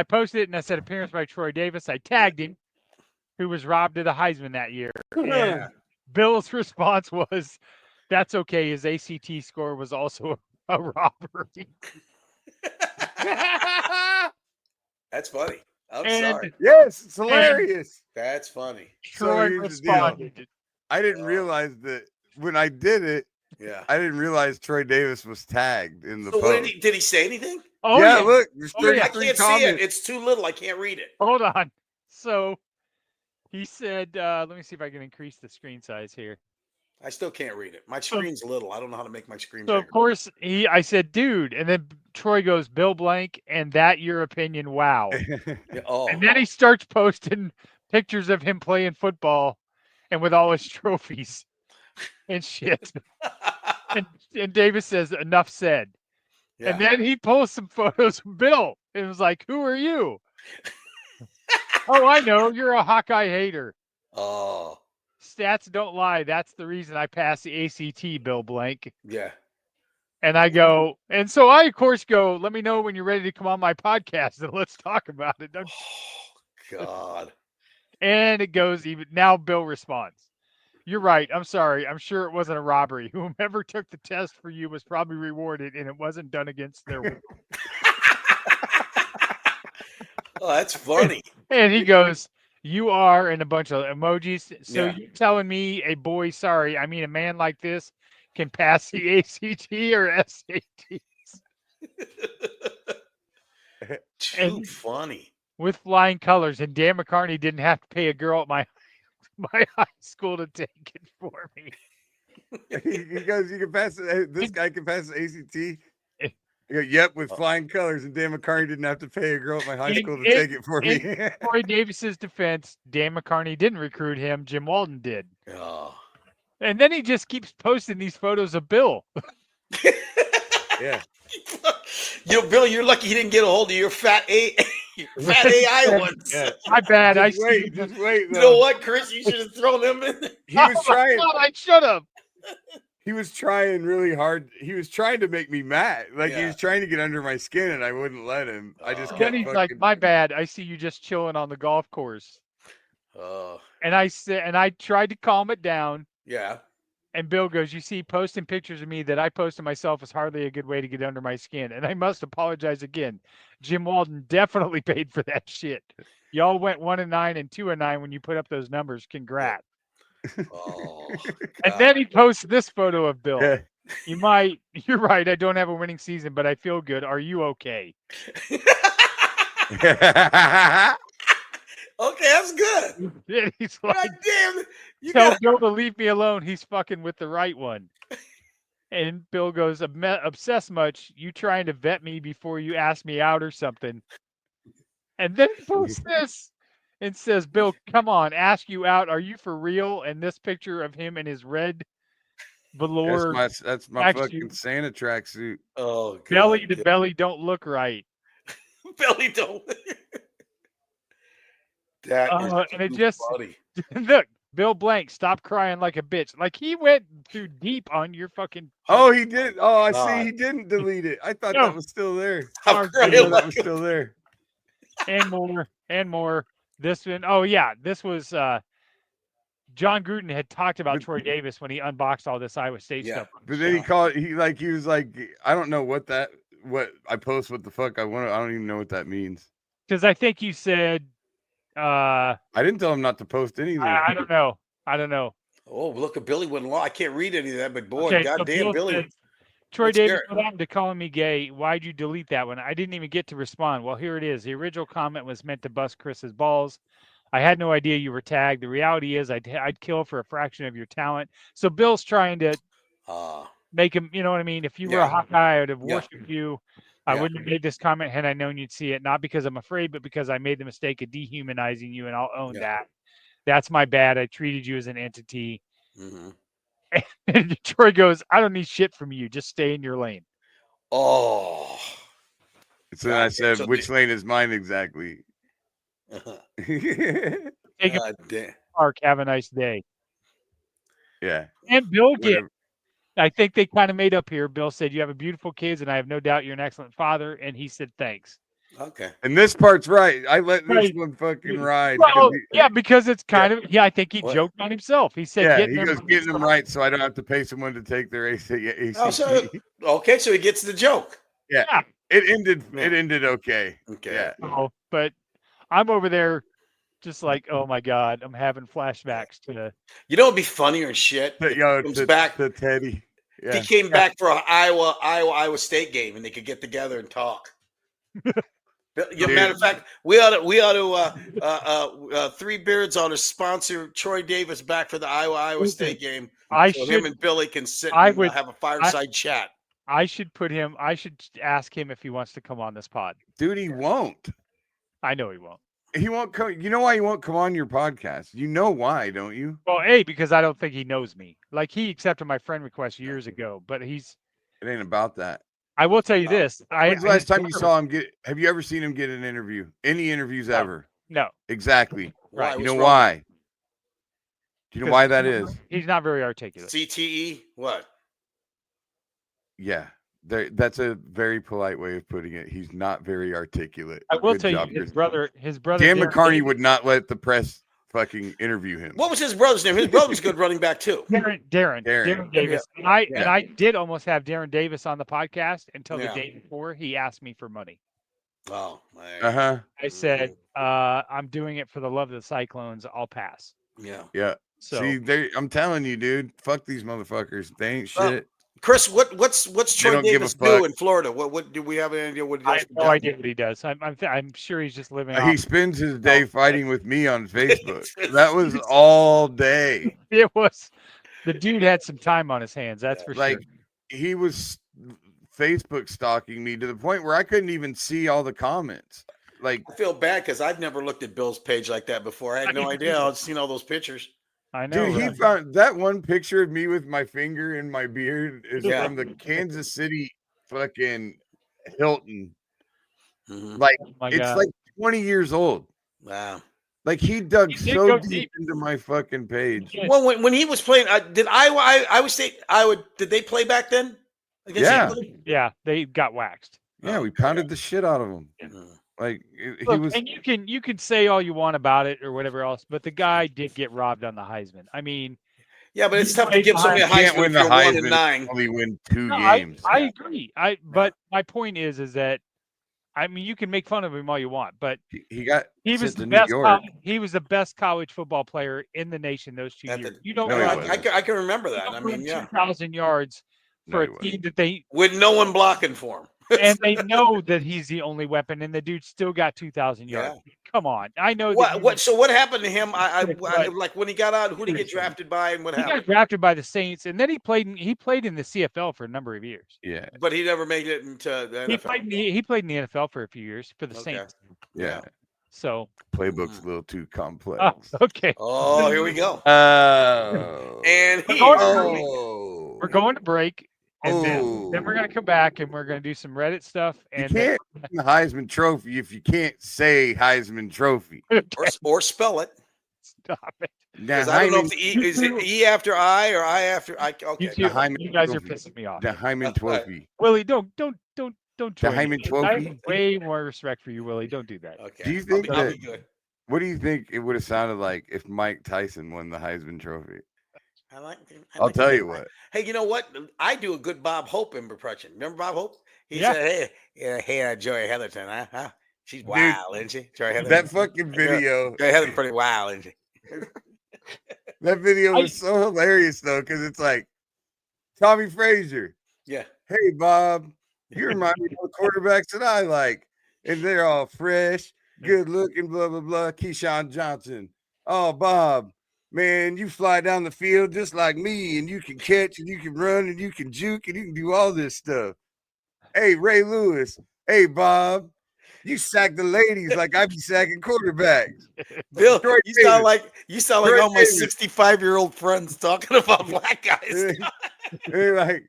posted it and I said appearance by Troy Davis. I tagged him, who was robbed of the Heisman that year. And Bill's response was, "That's okay. His ACT score was also a robbery." That's funny. I'm And- sorry. Yes, it's hilarious. That's funny. Troy here's the deal. responded. I didn't realize that when I did it, Yeah. I didn't realize Troy Davis was tagged in the So what post. did he say anything? Oh yeah, yeah. look, there's Oh, yeah. I 33 can't see comments. it. It's too little. I can't read it. Hold on. So he said, let me see if I can increase the screen size here. I still can't read it. My screen's little. I don't know how to make my screen So bigger. of course I said, dude, and then Troy goes, Bill blank, and that your opinion, wow. Yeah, oh. And then he starts posting pictures of him playing football and with all his trophies and shit. and Davis says, enough said. Yeah. And then he posts some photos of Bill. It was like, who are you? Oh, I know. You're a Hawkeye hater. Oh, Stats don't lie. That's the reason I passed the ACT, Bill blank. yeah. And I go, and so I, of course, go, let me know when you're ready to come on my podcast and let's talk about it. Don't you? God. And it goes even now. Bill responds, "You're right. I'm sorry. I'm sure it wasn't a robbery. Whomever took the test for you was probably rewarded, and it wasn't done against their will." Oh, that's funny. And he goes, "You are," and a bunch of emojis. So Yeah. you're telling me a boy, sorry, I mean a man like this can pass the ACT or SATs Too funny. with flying colors? And Dan McCartney didn't have to pay a girl at my high school to take it for me. He goes, you can pass it. This guy can pass the ACT. I go, yep, with flying colors. And Dan McCartney didn't have to pay a girl at my high school to take it for me. In Troy Davis's defense, Dan McCartney didn't recruit him. Jim Walden did. Oh. And then he just keeps posting these photos of Bill. Yeah. Bill, you're lucky he didn't get a hold of your fat AI ones. Yeah. My bad. Just wait. You know what, Chris? You should have thrown them in there. He was trying. I should have. He was trying really hard. He was trying to make me mad. Like he Yeah. was trying to get under my skin, and I wouldn't let him. I just Then kept he's fucking. like, "My bad. I see you just chilling on the golf course." Oh, And I said, and I tried to calm it down. yeah. And Bill goes, "You see, posting pictures of me that I post of myself is hardly a good way to get under my skin. And I must apologize again. Jim Walden definitely paid for that shit. Y'all went 1-9 and 2-9 when you put up those numbers. Congrats." Oh, And then he posts this photo of Bill. Yeah. You're right. I don't have a winning season, but I feel good. Are you okay? Okay, that's good. And he's like, God damn, you "Tell got Bill to leave me alone. He's fucking with the right one." And Bill goes, "Obsessed much? You trying to vet me before you ask me out or something?" And then he posts this and says, "Bill, come on, ask you out. Are you for real?" And this picture of him in his red velour That's my tracksuit. fucking Santa tracksuit. Oh, God. belly to belly don't look right. Belly don't. That is And it too just funny. look, Bill Blank, stop crying like a bitch. Like he went too deep on your fucking. Oh, he did. Oh, I God. see. He didn't delete it. I thought No. that was still there. I'm Our I crying didn't know that like was a- still there. and more and more. This one, oh yeah, this was John Gruden had talked about But- Troy Davis when he unboxed all this Iowa State Yeah. stuff. But then he called. He was like, I don't know what I post. What the fuck I want. I don't even know what that means. Because I think you said, I didn't tell him not to post anything. I don't know. I don't know. Oh, look at Billy went long. I can't read any of that, but boy, Okay, so goddamn, Bill Billy. said, Troy Let's hear Davis, it. what happened to calling me gay? Why'd you delete that one? I didn't even get to respond. Well, here it is. The original comment was meant to bust Chris's balls. I had no idea you were tagged. The reality is I'd kill for a fraction of your talent. So Bill's trying to make him, you know what I mean? If you were a Yeah. Hawkeye, I would have Yeah. worshipped you. I Yeah. wouldn't have made this comment had I known you'd see it, not because I'm afraid, but because I made the mistake of dehumanizing you, and I'll own Yeah. that. That's my bad. I treated you as an entity. Mhm. And Troy goes, "I don't need shit from you. Just stay in your lane." Oh. So then I God, said, so which lane is mine exactly? Take a God damn. park. Have a nice day. Yeah. And Bill again. Whatever. I think they kind of made up here. Bill said, "You have a beautiful kids, and I have no doubt you're an excellent father." And he said, "Thanks." Okay. And this part's right. I let this Right. one fucking ride. Well, yeah, because it's kind of, I think he What? joked on himself. He said, Yeah, getting he them goes from getting them himself. right, so I don't have to pay someone to take their ACT. Oh, so okay, so he gets the joke. Yeah. Yeah. It ended. Yeah. It ended okay. Okay. Yeah. Oh, but I'm over there just like, oh my God, I'm having flashbacks to You know, it'd be funnier and shit. But, If yo, he comes to, back. to Teddy. Yeah. He came back for an Iowa State game, and they could get together and talk. Matter of fact, we ought to Three Beards ought to sponsor Troy Davis back for the Iowa State game. So him and Billy can sit and have a fireside chat. I should ask him if he wants to come on this pod. Dude, he won't. I know he won't. He won't come. You know why he won't come on your podcast? You know why, don't you? Well, because I don't think he knows me. Like he accepted my friend request years ago, but It ain't about that. I will tell you this. When's the last time you saw him have you ever seen him get an interview? Any interviews ever? No. Exactly. Right. You know why? Do you know why that is? He's not very articulate. CTE? What? Yeah. That's a very polite way of putting it. He's not very articulate. I will Good tell you, job, his Chris. brother. Dan Darren McCarney Davis- would not let the press fucking interview him. What was his brother's name? His brother's a good running back too. Darren Davis. And I did almost have Darren Davis on the podcast until the day before he asked me for money. Oh, I said, I'm doing it for the love of the Cyclones. I'll pass. Yeah. Yeah. So- See, I'm telling you, dude. Fuck these motherfuckers. They ain't shit. Chris, what's Troy don't give a Davis do fuck. in Florida? What do we have any idea what he I does? have no idea what he does. I'm sure he's just living. He off- spends his day fighting with me on Facebook. That was all day. It was the dude had some time on his hands. That's for Like sure. he was Facebook stalking me to the point where I couldn't even see all the comments. Like I feel bad because I've never looked at Bill's page like that before. I had no idea. I'd seen all those pictures. I know. Dude, he found that one picture of me with my finger in my beard is Yeah. from the Kansas City fucking Hilton. Mhm. Like Oh my it's God. like 20 years old. Wow. Like he dug He did so go deep deep. into my fucking page. Well, when he was playing, did Iowa State? Did they play back then? Against Yeah. England? Yeah, they got waxed. Yeah, we pounded the shit out of him. Like he Look, was. and you can say all you want about it or whatever else, but the guy did get robbed on the Heisman. I mean, Yeah, but it's tough to give somebody a You can't Heisman win if the you're 1 Heisman. and 9. Only win 2 no, games. I agree. But my point is that I mean you can make fun of him all you want, but He got he was sent the to New best. York. He was the best college football player in the nation those 2 At years. the- You don't No, he run, wasn't. I can remember you that. don't I run mean, yeah, 2,000 yards No, for he a wasn't. team that they with no one blocking for him. and they know that he's the only weapon, and the dude still got 2,000 yards. Come on, I know that. What happened to him? I But- like when he got out. Who did he get drafted by, and what He happened? got drafted by the Saints, and then he played in the CFL for a number of years. Yeah. But he never made it into the NFL. He played in the NFL for a few years for the Okay. Saints. Yeah. So Playbook's a little too complex. okay. Oh, here we go. Oh. And he. Oh. We're going to break, and then we're gonna come back and we're gonna do some Reddit stuff. You And then, can't win the Heisman Trophy if you can't say Heisman Trophy. or spell it. stop it. Now, Because I don't know if the E is it E after I or I after I. Okay. You, The Hyman you guys are Trophy. pissing me off. The Hyman Trophy. Willie, don't join Hyman me. I Trophy? have way more respect for you, Willie. Don't do that. Okay. Do you think I'll that- be good. What do you think it would have sounded like if Mike Tyson won the Heisman Trophy? I'll tell you what. Hey, you know what? I do a good Bob Hope impression. Remember Bob Hope? He Yeah. said, "Hey, Joy Heatherton, huh? She's wild, isn't she? Joy Heatherton. That fucking video. Joy Heatherton pretty wild, isn't she?" That video was so hilarious though, because it's like Tommy Frazier. Yeah. Hey Bob, you remind me of the quarterbacks that I like, and they're all fresh, good looking, blah blah blah. Keyshawn Johnson. Oh Bob, man, you fly down the field just like me, and you can catch, and you can run, and you can juke, and you can do all this stuff. Hey Ray Lewis. Hey Bob, you sack the ladies like I be sacking quarterbacks. Bill, Troy you sound Davis. like Troy all my Davis. 65-year-old friends talking about black guys. They're like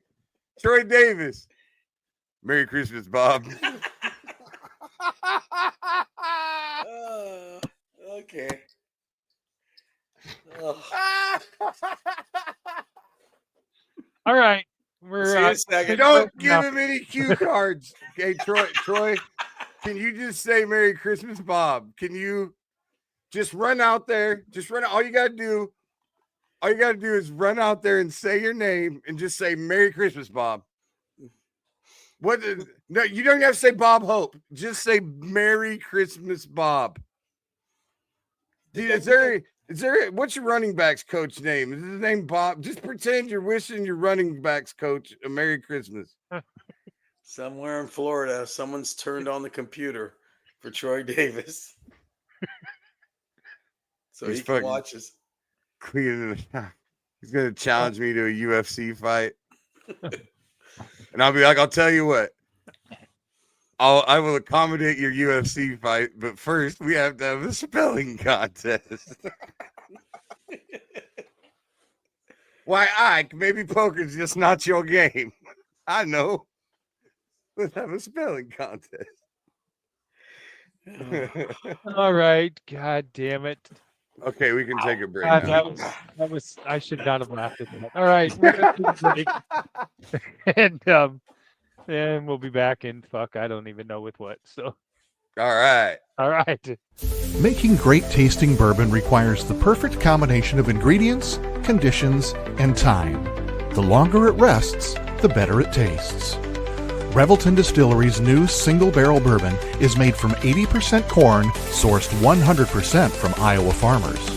Troy Davis. Merry Christmas, Bob. Okay. Oh. All right. See We're you in a second. Don't give him any cue cards. Okay, Troy, can you just say Merry Christmas, Bob? Can you just run out there? Just run. All you gotta do is run out there and say your name and just say Merry Christmas, Bob. No, you don't have to say Bob Hope. Just say Merry Christmas, Bob. Dude, is there what's your running backs coach name? Is his name Bob? Just pretend you're wishing your running backs coach a Merry Christmas. Somewhere in Florida, someone's turned on the computer for Troy Davis. So He's he can fucking- watch us. Cleaning it out. He's gonna challenge me to a UFC fight. And I'll be like, I'll tell you what. I will accommodate your UFC fight, but first we have to have a spelling contest. Why, Ike? Maybe poker's just not your game. I know. Let's have a spelling contest. All right. God damn it. Okay, we can take a break God, now. that was I should not have laughed at that. All right. We're gonna take a break. And we'll be back in I don't even know with what. So All right. all right. Making great tasting bourbon requires the perfect combination of ingredients, conditions, and time. The longer it rests, the better it tastes. Revelton Distillery's new single barrel bourbon is made from 80% corn, sourced 100% from Iowa farmers.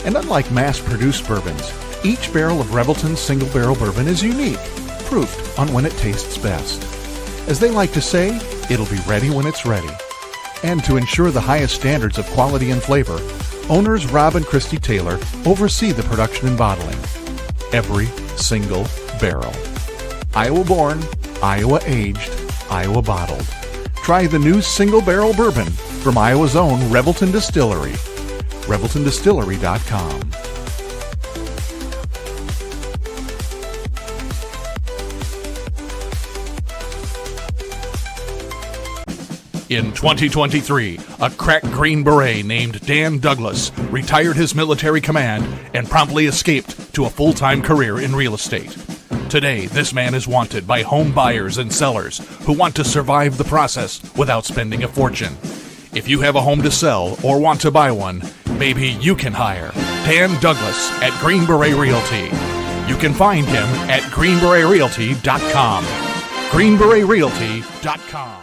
And unlike mass-produced bourbons, each barrel of Revelton's single barrel bourbon is unique, proofed on when it tastes best. As they like to say, it'll be ready when it's ready. And to ensure the highest standards of quality and flavor, owners Rob and Christy Taylor oversee the production and bottling. Every single barrel. Iowa born, Iowa aged, Iowa bottled. Try the new single barrel bourbon from Iowa's own Revelton Distillery. ReveltonDistillery.com. In 2023, a crack Green Beret named Dan Douglas retired his military command and promptly escaped to a full-time career in real estate. Today, this man is wanted by home buyers and sellers who want to survive the process without spending a fortune. If you have a home to sell or want to buy one, maybe you can hire Dan Douglas at Green Beret Realty. You can find him at greenberetrealty.com. greenberetrealty.com.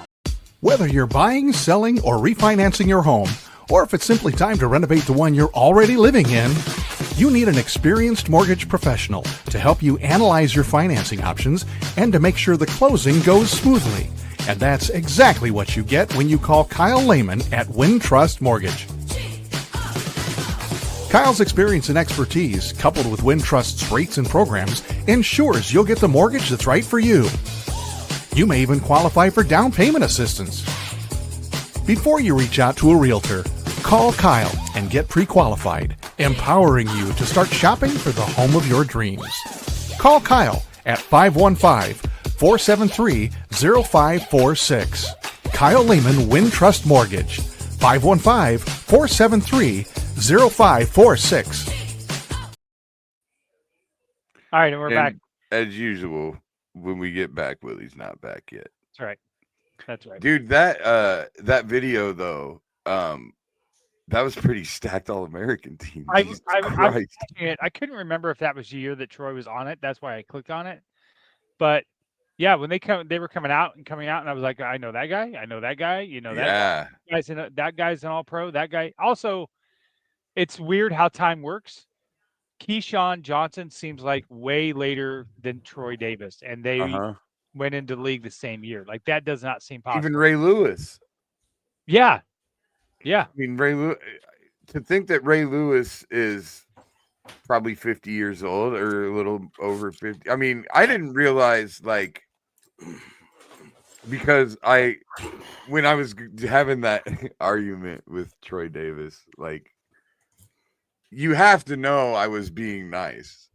Whether you're buying, selling, or refinancing your home, or if it's simply time to renovate the one you're already living in, you need an experienced mortgage professional to help you analyze your financing options and to make sure the closing goes smoothly. And that's exactly what you get when you call Kyle Lehman at Wintrust Mortgage. Kyle's experience and expertise, coupled with Wintrust's rates and programs, ensures you'll get the mortgage that's right for you. You may even qualify for down payment assistance. Before you reach out to a realtor, call Kyle and get pre-qualified, empowering you to start shopping for the home of your dreams. Call Kyle at 515-473-0546. Kyle Lehman, Wintrust Mortgage, 515-473-0546. All right, and we're back. As usual, when we get back, Willie's not back yet. That's right. That's right. Dude, that video though, that was pretty stacked All-American team. I couldn't remember if that was the year that Troy was on it. That's why I clicked on it. But yeah, when they were coming out, and I was like, I know that guy. I know that guy. You know that guy. That guy's an All-Pro. That guy. Also, it's weird how time works. Keyshawn Johnson seems like way later than Troy Davis, and they went into the league the same year. Like that does not seem possible. Even Ray Lewis. Yeah. I mean, to think that Ray Lewis is probably 50 years old or a little over 50. I mean, I didn't realize, like, because when I was having that argument with Troy Davis, like, you have to know I was being nice.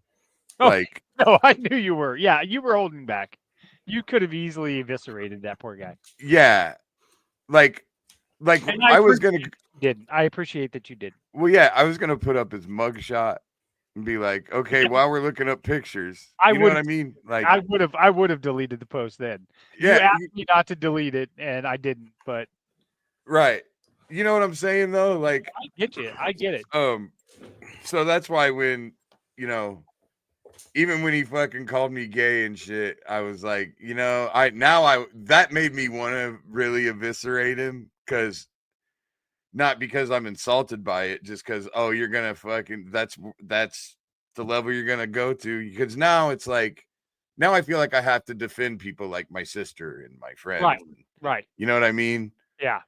Oh, like, no, I knew you were. Yeah, you were holding back. You could have easily eviscerated that poor guy. Yeah. Like I was gonna I appreciate that you did. Well, yeah, I was gonna put up his mugshot and be like, okay, while we're looking up pictures, you know what I mean? Like I would have deleted the post then. Yeah, you asked me not to delete it, and I didn't. But right, you know what I'm saying though? Like I get you. I get it. So that's why when even when he fucking called me gay and shit, I was like, that made me want to really eviscerate him. Not because I'm insulted by it, just because you're gonna fucking that's the level you're gonna go to. Because now it's like, now I feel like I have to defend people like my sister and my friend. Right. You know what I mean? Yeah.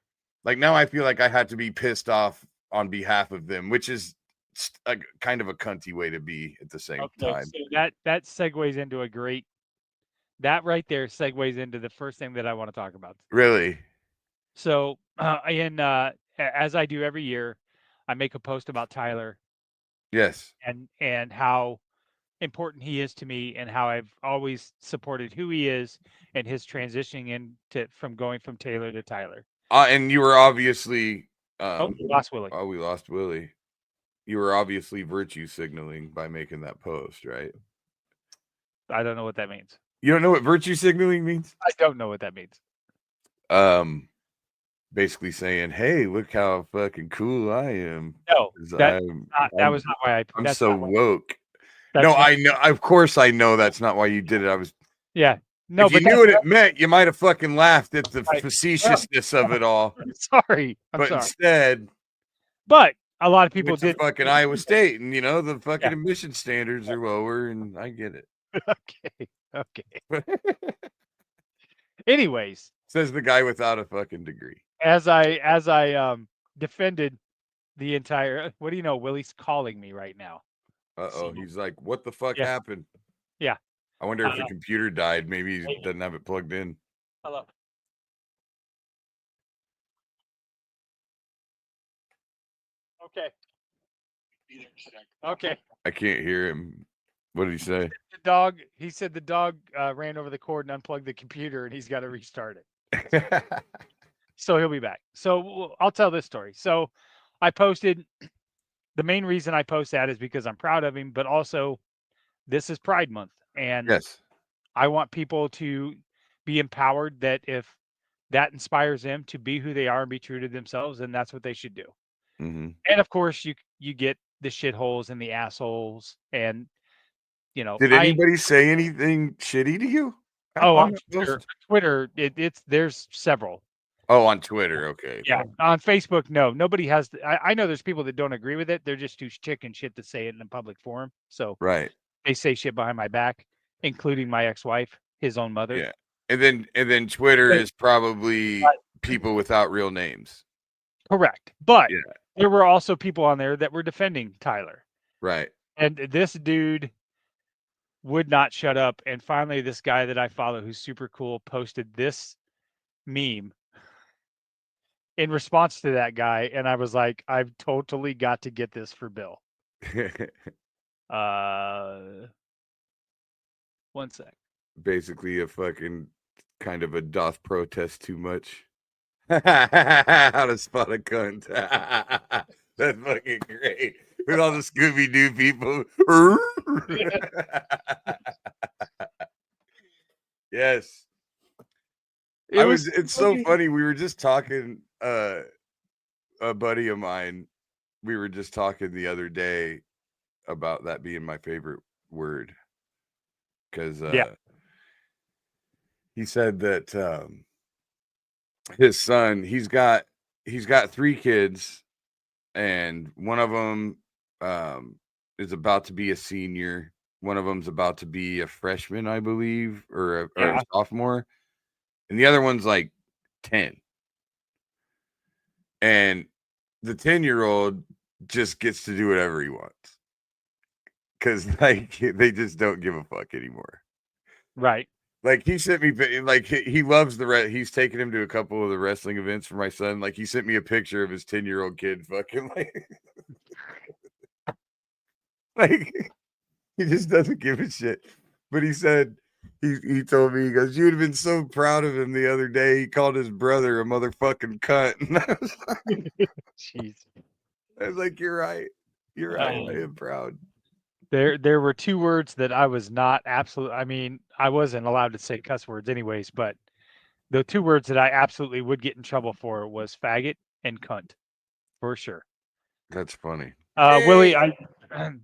Like now I feel like I have to be pissed off on behalf of them, which is a kind of a cunty way to be at the same time. So that segues into that right there segues into the first thing that I want to talk about. Really? So as I do every year, I make a post about Tyler. Yes. And how important he is to me, and how I've always supported who he is and his transitioning from going from Taylor to Tyler. And you were obviously we lost Willie. Oh, we lost Willie. You were obviously virtue signaling by making that post, right? I don't know what that means. You don't know what virtue signaling means? I don't know what that means. Basically saying, "Hey, look how fucking cool I am." No, that was not why I'm so woke. No, I know. Of course, I know that's not why you did it. I was. Yeah. No, if you knew what it meant, you might have fucking laughed at the facetiousness of it all. Sorry, but instead, but a lot of people did fucking Iowa State, and the fucking admission standards are lower, and I get it. Okay. Anyways, says the guy without a fucking degree. As I defended the entire. What do you know? Willie's calling me right now. He's like, "What the fuck happened?" Yeah. I wonder if the computer died. Maybe he doesn't have it plugged in. Hello. Okay. I can't hear him. What did he say? He said the dog ran over the cord and unplugged the computer, and he's got to restart it. So he'll be back. So I'll tell this story. So I posted. The main reason I post that is because I'm proud of him, but also this is Pride Month, and Yes. I want people to be empowered that if that inspires them to be who they are and be true to themselves, then that's what they should do. Mm-hmm. And of course, you get the shitholes and the assholes, and Did anybody say anything shitty to you? On Twitter, it's there's several. Oh, on Twitter, okay. Yeah, on Facebook, no, nobody has. I know there's people that don't agree with it. They're just too chicken shit to say it in a public forum. So right, they say shit behind my back, including my ex-wife, his own mother. Yeah, and then Twitter is probably people without real names. Correct, but there were also people on there that were defending Tyler. Right, and this dude would not shut up. And finally, this guy that I follow, who's super cool, posted this meme in response to that guy, and I was like, I've totally got to get this for Bill. 1 sec. Basically, a fucking kind of a doth protest too much. How to spot a cunt. That's fucking great. With all the Scooby Doo people. Yes. It's so funny. We were just talking, a buddy of mine, we were just talking the other day about that being my favorite word. Because he said that his son, he's got 3 kids, and one of them is about to be a senior. One of them's about to be a freshman, I believe, or a sophomore. And the other one's like 10. And the 10-year-old just gets to do whatever he wants. Because, like, they just don't give a fuck anymore. Right. Like, he sent me, like, he loves he's taken him to a couple of the wrestling events for my son. Like, he sent me a picture of his 10-year-old kid fucking, like, he just doesn't give a shit. But he said, he told me, he goes, you would have been so proud of him the other day. He called his brother a motherfucking cunt. And I was like, jeez. I was like, you're right. You're right. I am proud. There were 2 words that I was not absolutely. I mean, I wasn't allowed to say cuss words anyways, but the 2 words that I absolutely would get in trouble for was faggot and cunt, for sure. That's funny. Willie,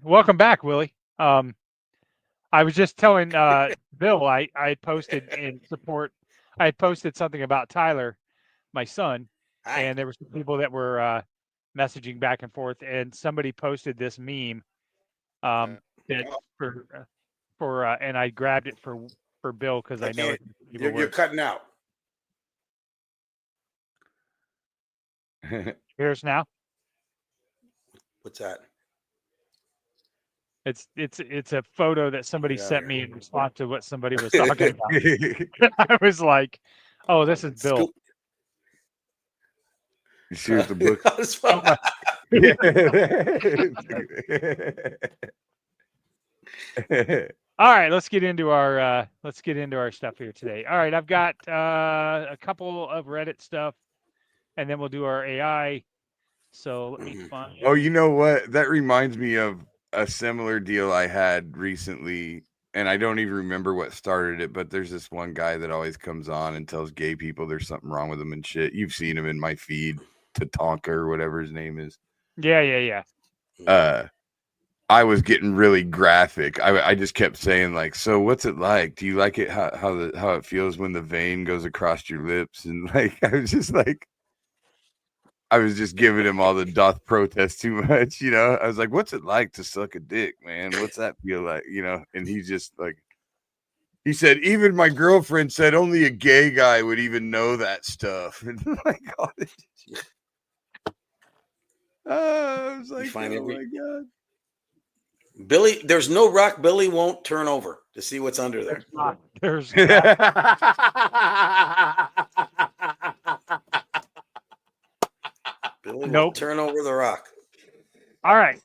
welcome back, Willie. I was just telling Bill I posted in support. I had posted something about Tyler, my son, and there were some people that were messaging back and forth, and somebody posted this meme. That for and I grabbed it for Bill because I know you're cutting out. Here's now. What's that? It's a photo that somebody sent me in response to what somebody was talking about. I was like, "Oh, this is Bill." You see what the book? All right, let's get into our stuff here today. All right, I've got a couple of Reddit stuff, and then we'll do our AI. So let me find. Oh, you know what? That reminds me of a similar deal I had recently, and I don't even remember what started it, but there's this one guy that always comes on and tells gay people there's something wrong with them and shit. You've seen him in my feed, Tatanka or whatever his name is. Yeah. I was getting really graphic. I just kept saying, like, so what's it like? Do you like it how it feels when the vein goes across your lips? And like I was just giving him all the doth protest too much, you know. I was like, what's it like to suck a dick, man? What's that feel like? You know? And he's just like, he said, even my girlfriend said only a gay guy would even know that stuff. And my God. I was like, my God. Billy, there's no rock Billy won't turn over to see what's under there. There's Billy won't turn over the rock. All right.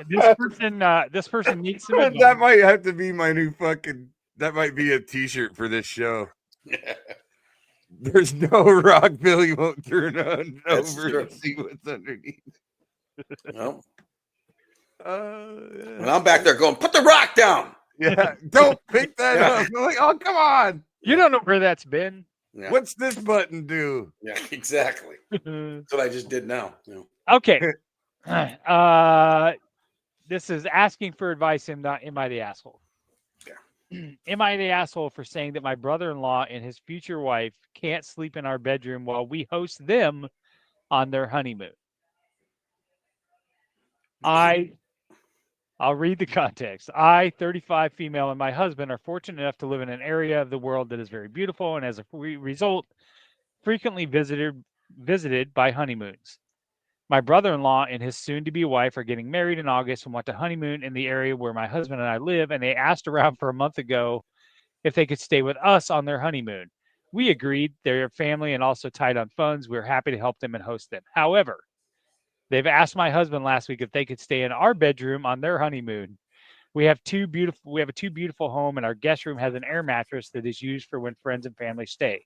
This person needs some advice. That might have to be my new fucking, that might be a t-shirt for this show. There's no rock Billy won't turn on That's over true. and see what's underneath. No. Yeah. And I'm back there going, put the rock down. Yeah, don't pick that up. I'm like, oh, come on. You don't know where that's been. Yeah. What's this button do? Yeah, exactly. That's what I just did now. Yeah. Okay. This is asking for advice. Am I the asshole? Yeah. Am I the asshole for saying that my brother-in-law and his future wife can't sleep in our bedroom while we host them on their honeymoon? I'll read the context. I, 35 female, and my husband are fortunate enough to live in an area of the world that is very beautiful and as a result, frequently visited by honeymoons. My brother-in-law and his soon-to-be wife are getting married in August and want to honeymoon in the area where my husband and I live, and they asked around for a month ago if they could stay with us on their honeymoon. We agreed. They're family and also tight on funds. We're happy to help them and host them. However, they've asked my husband last week if they could stay in our bedroom on their honeymoon. We have a two beautiful home, and our guest room has an air mattress that is used for when friends and family stay.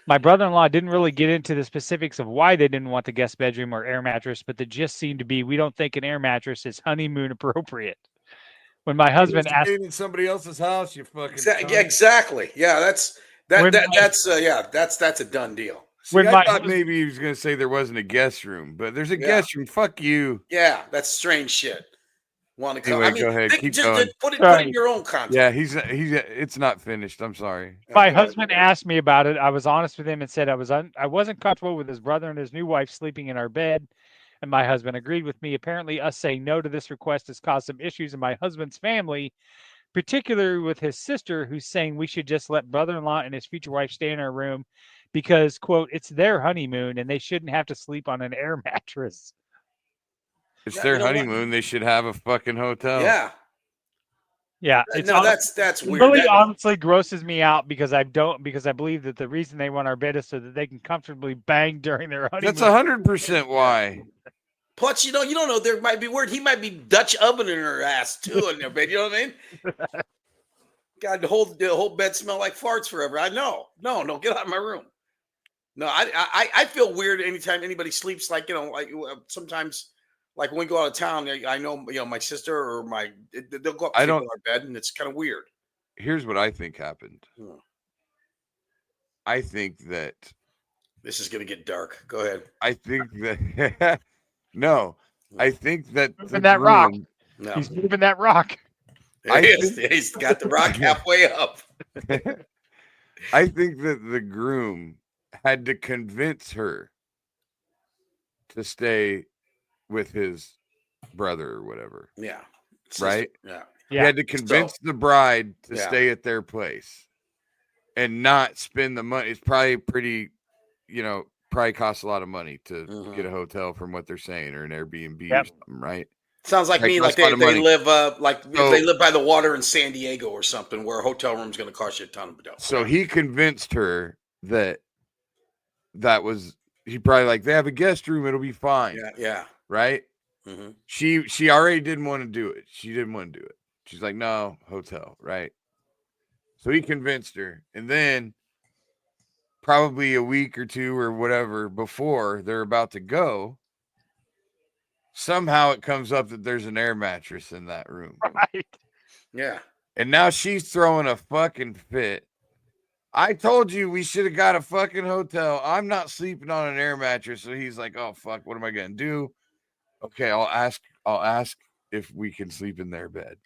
My brother-in-law didn't really get into the specifics of why they didn't want the guest bedroom or air mattress, but the gist seemed to be, we don't think an air mattress is honeymoon appropriate. When my husband asked in somebody else's house, you fucking exactly. Yeah, that's a done deal. See, I thought maybe he was going to say there wasn't a guest room, but there's a guest room. Fuck you. Yeah, that's strange shit. Want to come? Anyway, go ahead. Keep going. Put it in your own context. Yeah, he's. It's not finished. I'm sorry. My husband asked me about it. I was honest with him and said I wasn't comfortable with his brother and his new wife sleeping in our bed, and my husband agreed with me. Apparently, us saying no to this request has caused some issues in my husband's family, particularly with his sister, who's saying we should just let brother-in-law and his future wife stay in our room because, quote, it's their honeymoon and they shouldn't have to sleep on an air mattress. It's their honeymoon. They should have a fucking hotel. Yeah. Yeah. That's weird. It really honestly grosses me out because I believe that the reason they want our bed is so that they can comfortably bang during their honeymoon. That's 100% why. Plus, you don't know, there might be word he might be Dutch ovening her ass too in their bed. You know what I mean? God, the whole bed smell like farts forever. I know. No, get out of my room. No, I feel weird anytime anybody sleeps. Like, like sometimes, like when we go out of town, I know, my sister or they'll go up to our bed, and it's kind of weird. Here's what I think happened. I think that this is going to get dark. Go ahead. I think that no, I think that rock. No. He's moving that rock. He's got the rock halfway up. I think that the groom had to convince her to stay with his brother or whatever. Yeah. Right? Yeah. He had to convince the bride to stay at their place and not spend the money. It's probably pretty, probably costs a lot of money to get a hotel from what they're saying, or an Airbnb or something, right? Sounds like me, like they live if they live by the water in San Diego or something, where a hotel room is going to cost you a ton of dough. So he convinced her that was, he probably like, they have a guest room, it'll be fine. Yeah. Right? Mm-hmm. She already didn't want to do it. She didn't want to do it. She's like, no, hotel, right? So he convinced her, and then probably a week or two or whatever before they're about to go, somehow it comes up that there's an air mattress in that room. Right. Yeah. And now she's throwing a fucking fit. I told you we should have got a fucking hotel. I'm not sleeping on an air mattress. So he's like, oh, fuck, what am I going to do? Okay, I'll ask if we can sleep in their bed.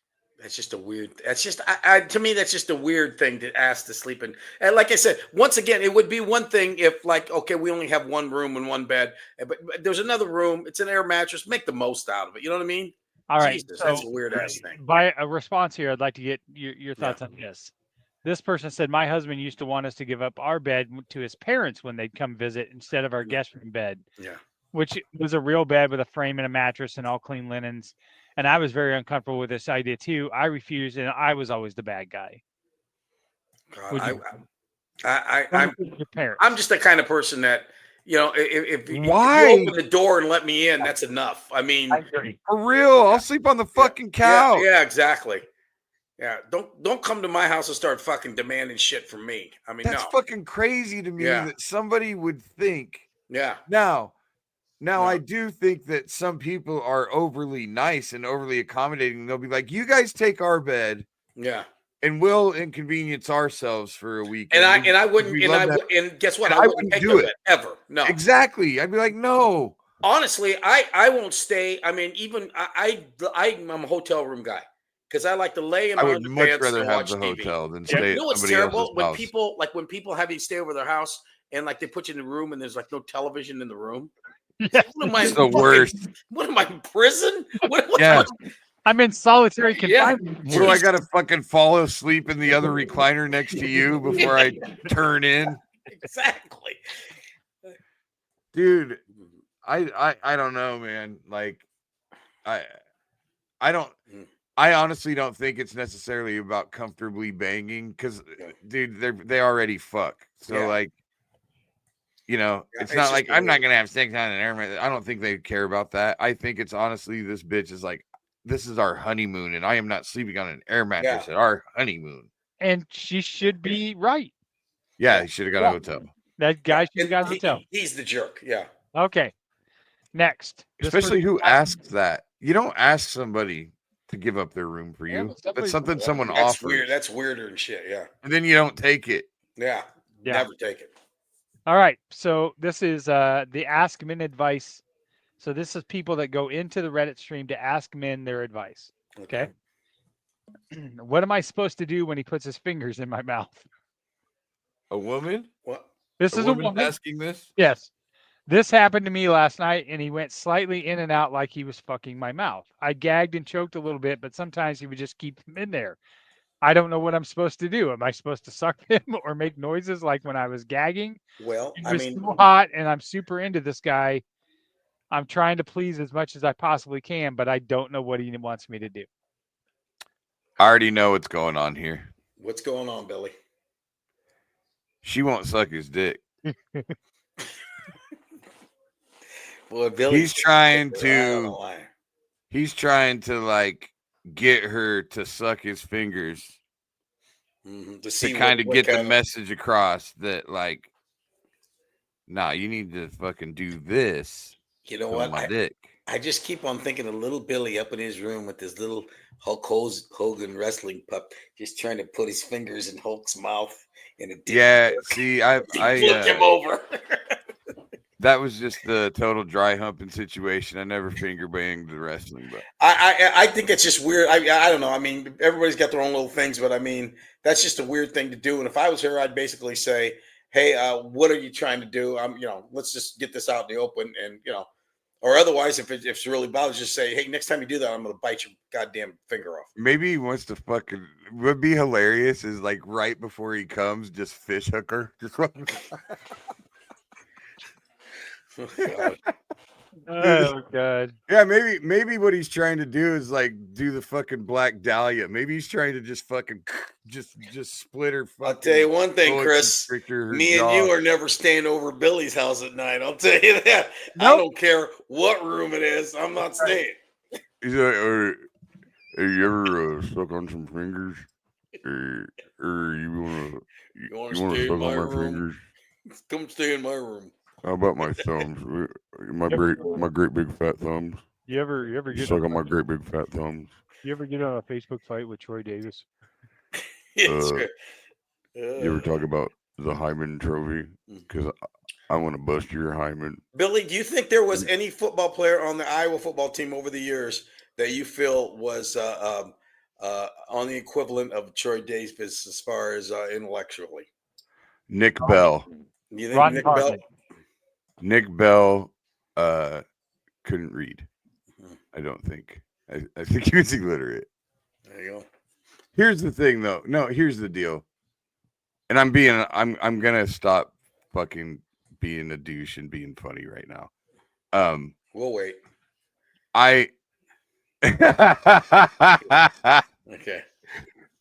That's just a weird. That's just to me. That's just a weird thing to ask to sleep in. And like I said, once again, it would be one thing if, like, okay, we only have one room and one bed, but there's another room. It's an air mattress. Make the most out of it. You know what I mean? All right. Jesus, that's a weird ass thing. By a response here, I'd like to get your thoughts on this. This person said, my husband used to want us to give up our bed to his parents when they'd come visit instead of our guest room bed. Yeah. Which was a real bed with a frame and a mattress and all clean linens. And I was very uncomfortable with this idea too. I refused, and I was always the bad guy. I'm just the kind of person that, if you open the door and let me in, that's enough. I mean, for real, I'll sleep on the fucking couch. Yeah, exactly. Yeah, don't come to my house and start fucking demanding shit from me. I mean, That's fucking crazy to me that somebody would think. Yeah. Now, I do think that some people are overly nice and overly accommodating. They'll be like, "You guys take our bed." Yeah. And we'll inconvenience ourselves for a week. And I wouldn't, and guess what? I wouldn't take do it ever. No, exactly. I'd be like, no. Honestly, I won't stay. I mean, even I'm a hotel room guy because I like to lay in my underpants. I would much rather and have watch the TV. hotel than stay. You know what's at terrible when house. people have you stay over their house and like they put you in the room and there's like no television in the room. Yeah. What am I? It's the worst. What am I in prison? I'm in solitary confinement. What do I got to fucking fall asleep in the other recliner next to you before I turn in? Exactly. Dude, I don't know, man. Like, I honestly don't think it's necessarily about comfortably banging because, dude, they already fuck. So like, it's not like I'm not gonna have sex on an air. I don't think they care about that. I think it's honestly this bitch is like, this is our honeymoon, and I am not sleeping on an air mattress at our honeymoon. And she should be right. Yeah, he should have got a hotel. That guy should have got a hotel. He's the jerk. Yeah. Okay. Next. Especially who asks that. You don't ask somebody to give up their room for you. That's something someone offers. Weird. That's weirder and shit. Yeah. And then you don't take it. Yeah. Never take it. All right. So this is the Ask Men advice. So this is people that go into the Reddit stream to ask men their advice. Okay. What am I supposed to do when he puts his fingers in my mouth? A woman? What? This is a woman asking this? Yes. This happened to me last night, and he went slightly in and out like he was fucking my mouth. I gagged and choked a little bit, but sometimes he would just keep them in there. I don't know what I'm supposed to do. Am I supposed to suck them or make noises like when I was gagging? Well, it was so hot, and I'm super into this guy. I'm trying to please as much as I possibly can, but I don't know what he wants me to do. I already know what's going on here. What's going on, Billy? She won't suck his dick. Boy, Billy, he's trying to like get her to suck his fingers to kind of get the message across that like, nah, you need to fucking do this. You know what? I just keep on thinking of little Billy up in his room with this little Hulk Hogan wrestling pup, just trying to put his fingers in Hulk's mouth. See, I flip him over. That was just the total dry humping situation. I never finger banged the wrestling, but I think it's just weird. I don't know. I mean, everybody's got their own little things, but I mean, that's just a weird thing to do. And if I was her, I'd basically say, "Hey, what are you trying to do? Let's just get this out in the open, and or otherwise, if it's really bothers, just say, hey, next time you do that, I'm going to bite your goddamn finger off." Maybe he wants to fucking. Would be hilarious is like right before he comes, just fish hooker, just. Oh god. Yeah, maybe what he's trying to do is like do the fucking Black Dahlia. Maybe he's trying to just fucking just split her. I'll tell you one thing, Chris. Me and you are never staying over Billy's house at night. I'll tell you that. Nope. I don't care what room it is. I'm not staying. He's like, hey, you ever suck on some fingers, or you want to suck on my fingers? Come stay in my room. How about my thumbs? My great big fat thumbs. You ever get suck on my great big fat thumbs? You ever get on a Facebook fight with Troy Davis? You ever talk about the Hyman Trophy? Because I want to bust your hymen. Billy, do you think there was any football player on the Iowa football team over the years that you feel was on the equivalent of Troy Davis as far as intellectually? Nick Bell. You think Nick Bell? Nick Bell couldn't read. I don't think. I think he was illiterate. There you go. Here's the thing, though. No, here's the deal. And I'm gonna stop fucking being a douche and being funny right now. We'll wait. Okay.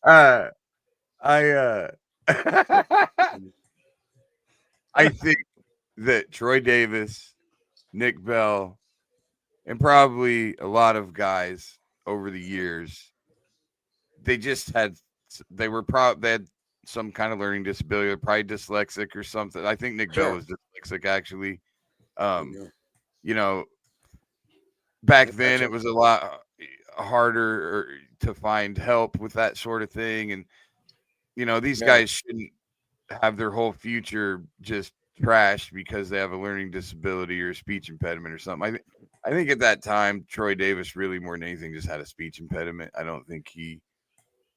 I think that Troy Davis, Nick Bell, and probably a lot of guys over the years, they had some kind of learning disability, probably dyslexic or something. I think Nick Bell was dyslexic actually. You know, back then it was a lot harder to find help with that sort of thing, and you know, these guys shouldn't have their whole future just trashed because they have a learning disability or a speech impediment or something. I think at that time Troy Davis really more than anything just had a speech impediment. I don't think he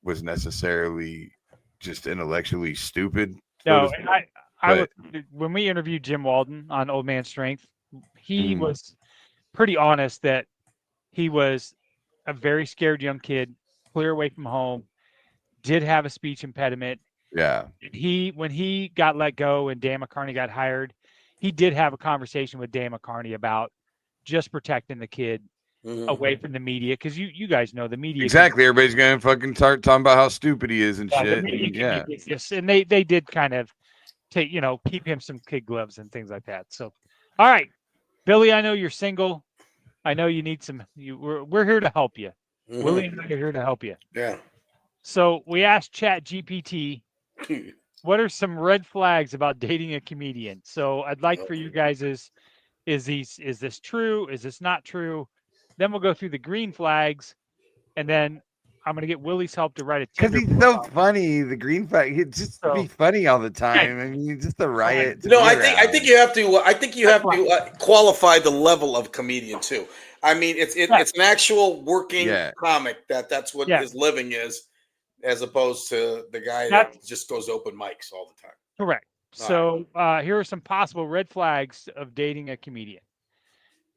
was necessarily just intellectually stupid. No, when we interviewed Jim Walden on Old Man Strength, he was pretty honest that he was a very scared young kid, clear away from home, did have a speech impediment. Yeah. When he got let go and Dan McCarney got hired, he did have a conversation with Dan McCarney about just protecting the kid away from the media, because you guys know the media. Exactly. Everybody's gonna fucking start talking about how stupid he is and shit. And they did kind of keep him some kid gloves and things like that. So, all right, Billy, I know you're single. I know you need some. We're here to help you. Willie and I are here to help you. Yeah. So we asked ChatGPT, what are some red flags about dating a comedian? So I'd like for you guys is this true? Is this not true? Then we'll go through the green flags, and then I'm gonna get Willie's help to write a because Tinder he's so funny. The green flag, he just be funny all the time. I mean, just a riot. No, I think you have to. I think you have to qualify the level of comedian too. I mean, it's an actual working comic that's what his living is, as opposed to the guy that just goes open mics all the time. Correct. So here are some possible red flags of dating a comedian.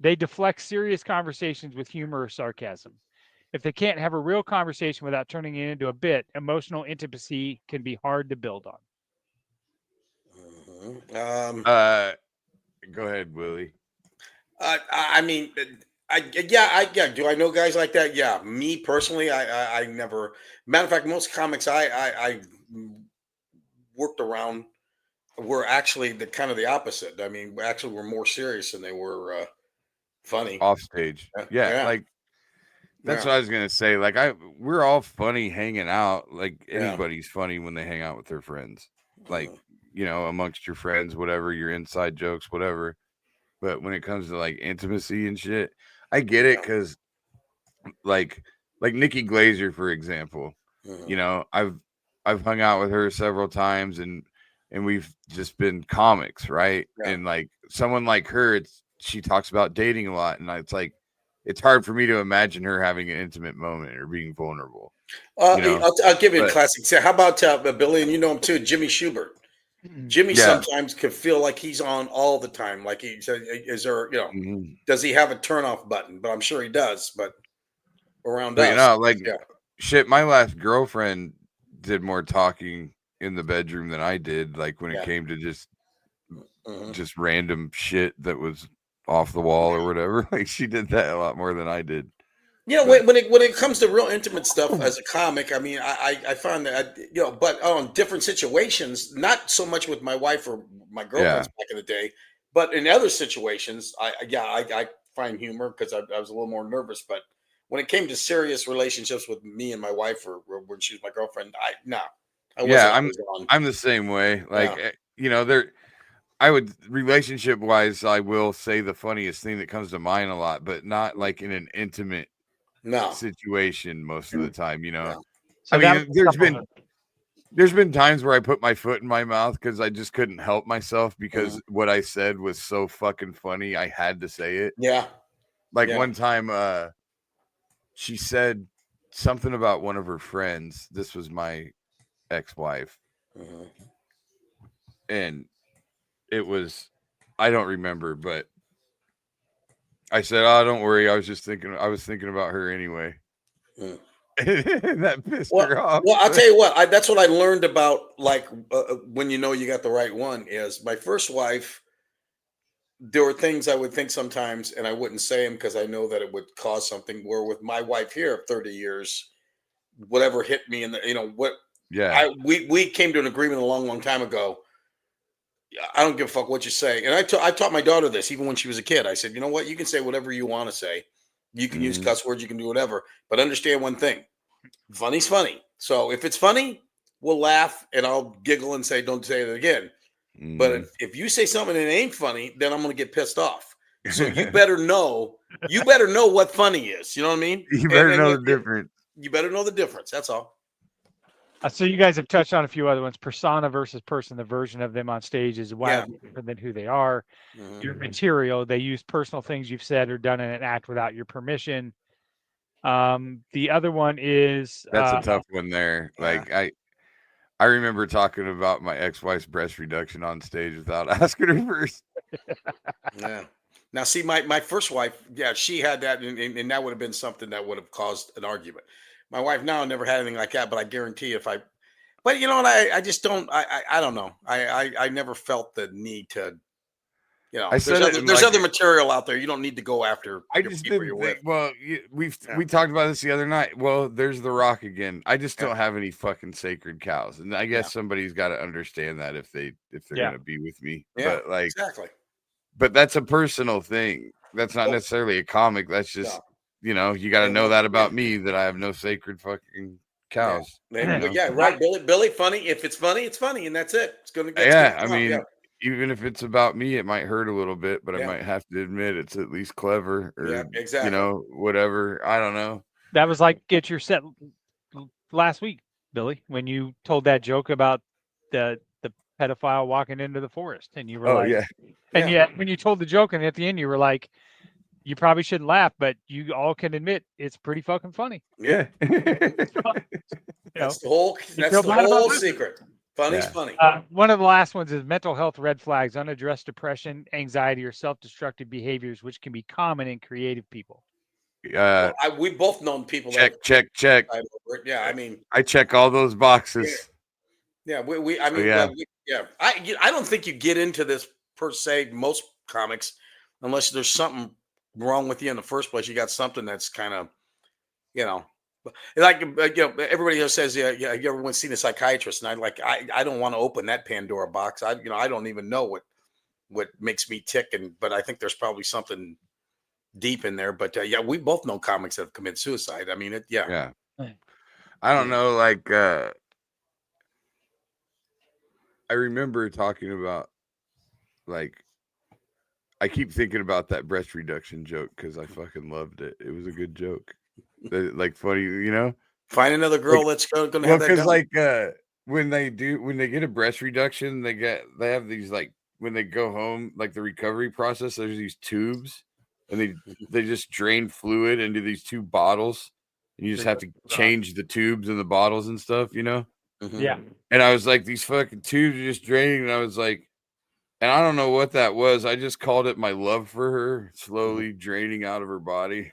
They deflect serious conversations with humor or sarcasm. If they can't have a real conversation without turning it into a bit, emotional intimacy can be hard to build on. Go ahead, Willie. I mean, do I know guys like that? Yeah, me personally, I never. Matter of fact, most comics I worked around were actually the opposite. I mean, actually, were more serious than they were funny off stage. Like that's what I was gonna say. Like we're all funny hanging out. Like anybody's funny when they hang out with their friends. Like amongst your friends, whatever, your inside jokes, whatever. But when it comes to like intimacy and shit, I get it because like Nikki Glazer, for example, I've hung out with her several times and we've just been comics, right? Yeah. And like someone like her, she talks about dating a lot, and it's like it's hard for me to imagine her having an intimate moment or being vulnerable. I'll give you a classic. How about Billy, and you know him too, Jimmy Schubert. Jimmy sometimes can feel like he's on all the time. Like is there, does he have a turnoff button? But I'm sure he does. But around us, shit. My last girlfriend did more talking in the bedroom than I did. Like when it came to just random shit that was off the wall or whatever. Like she did that a lot more than I did. When it comes to real intimate stuff as a comic, I mean, I found that but on different situations, not so much with my wife or my girlfriends back in the day, but in other situations, I find humor because I was a little more nervous. But when it came to serious relationships with me and my wife, or when she was my girlfriend, I'm the same way. Like I would relationship wise, I will say the funniest thing that comes to mind a lot, but not like in an intimate situation most of the time, So I mean, there's been times where I put my foot in my mouth because I just couldn't help myself because what I said was so fucking funny. I had to say it. Yeah. One time, she said something about one of her friends. This was my ex-wife. And it was, I don't remember, but I said, "Oh, don't worry. I was thinking about her anyway." And that pissed her off. Well, I'll tell you what. That's what I learned about, like, when you got the right one. Is my first wife. There were things I would think sometimes, and I wouldn't say them because I know that it would cause something. Where with my wife here of 30 years, whatever hit me, and we came to an agreement a long, long time ago. I don't give a fuck what you say. And I taught my daughter this even when she was a kid. I said, you know what? You can say whatever you want to say. You can use cuss words. You can do whatever. But understand one thing. Funny's funny. So if it's funny, we'll laugh and I'll giggle and say, "Don't say it again." But Mhm. if you say something that ain't funny, then I'm going to get pissed off. So you better know. You better know what funny is. You know what I mean? You better know the difference. You better know the difference. That's all. So you guys have touched on a few other ones. Persona versus person, the version of them on stage is wildly different than who they are. Mhm. Your material, they use personal things you've said or done in an act without your permission. The other one is That's a tough one there. Like I remember talking about my ex-wife's breast reduction on stage without asking her first. Yeah. Now, see, my first wife, she had that, and that would have been something that would have caused an argument. My wife now never had anything like that, but I guarantee if I, but you know what, I just don't, I don't know, I never felt the need to, you know, I said there's other material out there. You don't need to go after. I just didn't think. Well, we talked about this the other night. Well, there's The Rock again. I just don't have any fucking sacred cows, and I guess somebody's got to understand that if they're gonna be with me. Yeah, but like exactly. But that's a personal thing. That's not necessarily a comic. That's just you got to know that about me, that I have no sacred fucking cows. Yeah, right. Billy, funny. If it's funny, it's funny, and that's it. It's gonna get. Yeah, I mean. Even if it's about me, it might hurt a little bit, but I might have to admit it's at least clever or, whatever. I don't know. That was like get your set last week, Billy, when you told that joke about the pedophile walking into the forest. And you were yet when you told the joke and at the end you were like, you probably shouldn't laugh, but you all can admit it's pretty fucking funny. Yeah. That's the whole secret. Funny's funny. One of the last ones is mental health red flags, unaddressed depression, anxiety, or self-destructive behaviors, which can be common in creative people. We've both known people. Check. Yeah, I mean, I check all those boxes. Yeah, I don't think you get into this per se. Most comics, unless there's something wrong with you in the first place, you got something that's kind of, like everybody else says, you ever went seen a psychiatrist? And I don't want to open that Pandora box. I don't even know what makes me tick, but I think there's probably something deep in there. But we both know comics that have committed suicide. I mean, yeah. I don't know, like I remember talking about, like, I keep thinking about that breast reduction joke because I fucking loved it. It was a good joke. Like funny, Find another girl that's going to have that. Because like when they get a breast reduction, they have these, like, when they go home, like the recovery process, there's these tubes, and they just drain fluid into these 2 bottles, and you just have to change the tubes and the bottles and stuff, Mm-hmm. Yeah. And I was like, these fucking tubes are just draining, and I was like, and I don't know what that was. I just called it my love for her slowly draining out of her body.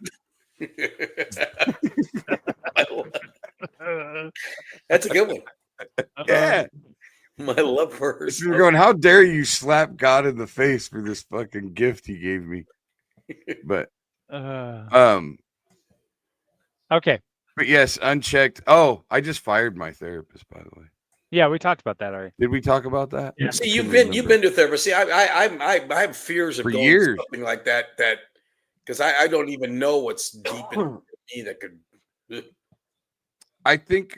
That's a good one. Yeah. My love for her. You're going, how dare you slap God in the face for this fucking gift he gave me? But okay. But yes, unchecked. Oh, I just fired my therapist, by the way. Yeah, we talked about that already. Did we talk about that? Yeah. See, you've been to therapy. See, I have fears of for going years. Something like that because I don't even know what's deep in me that could. I think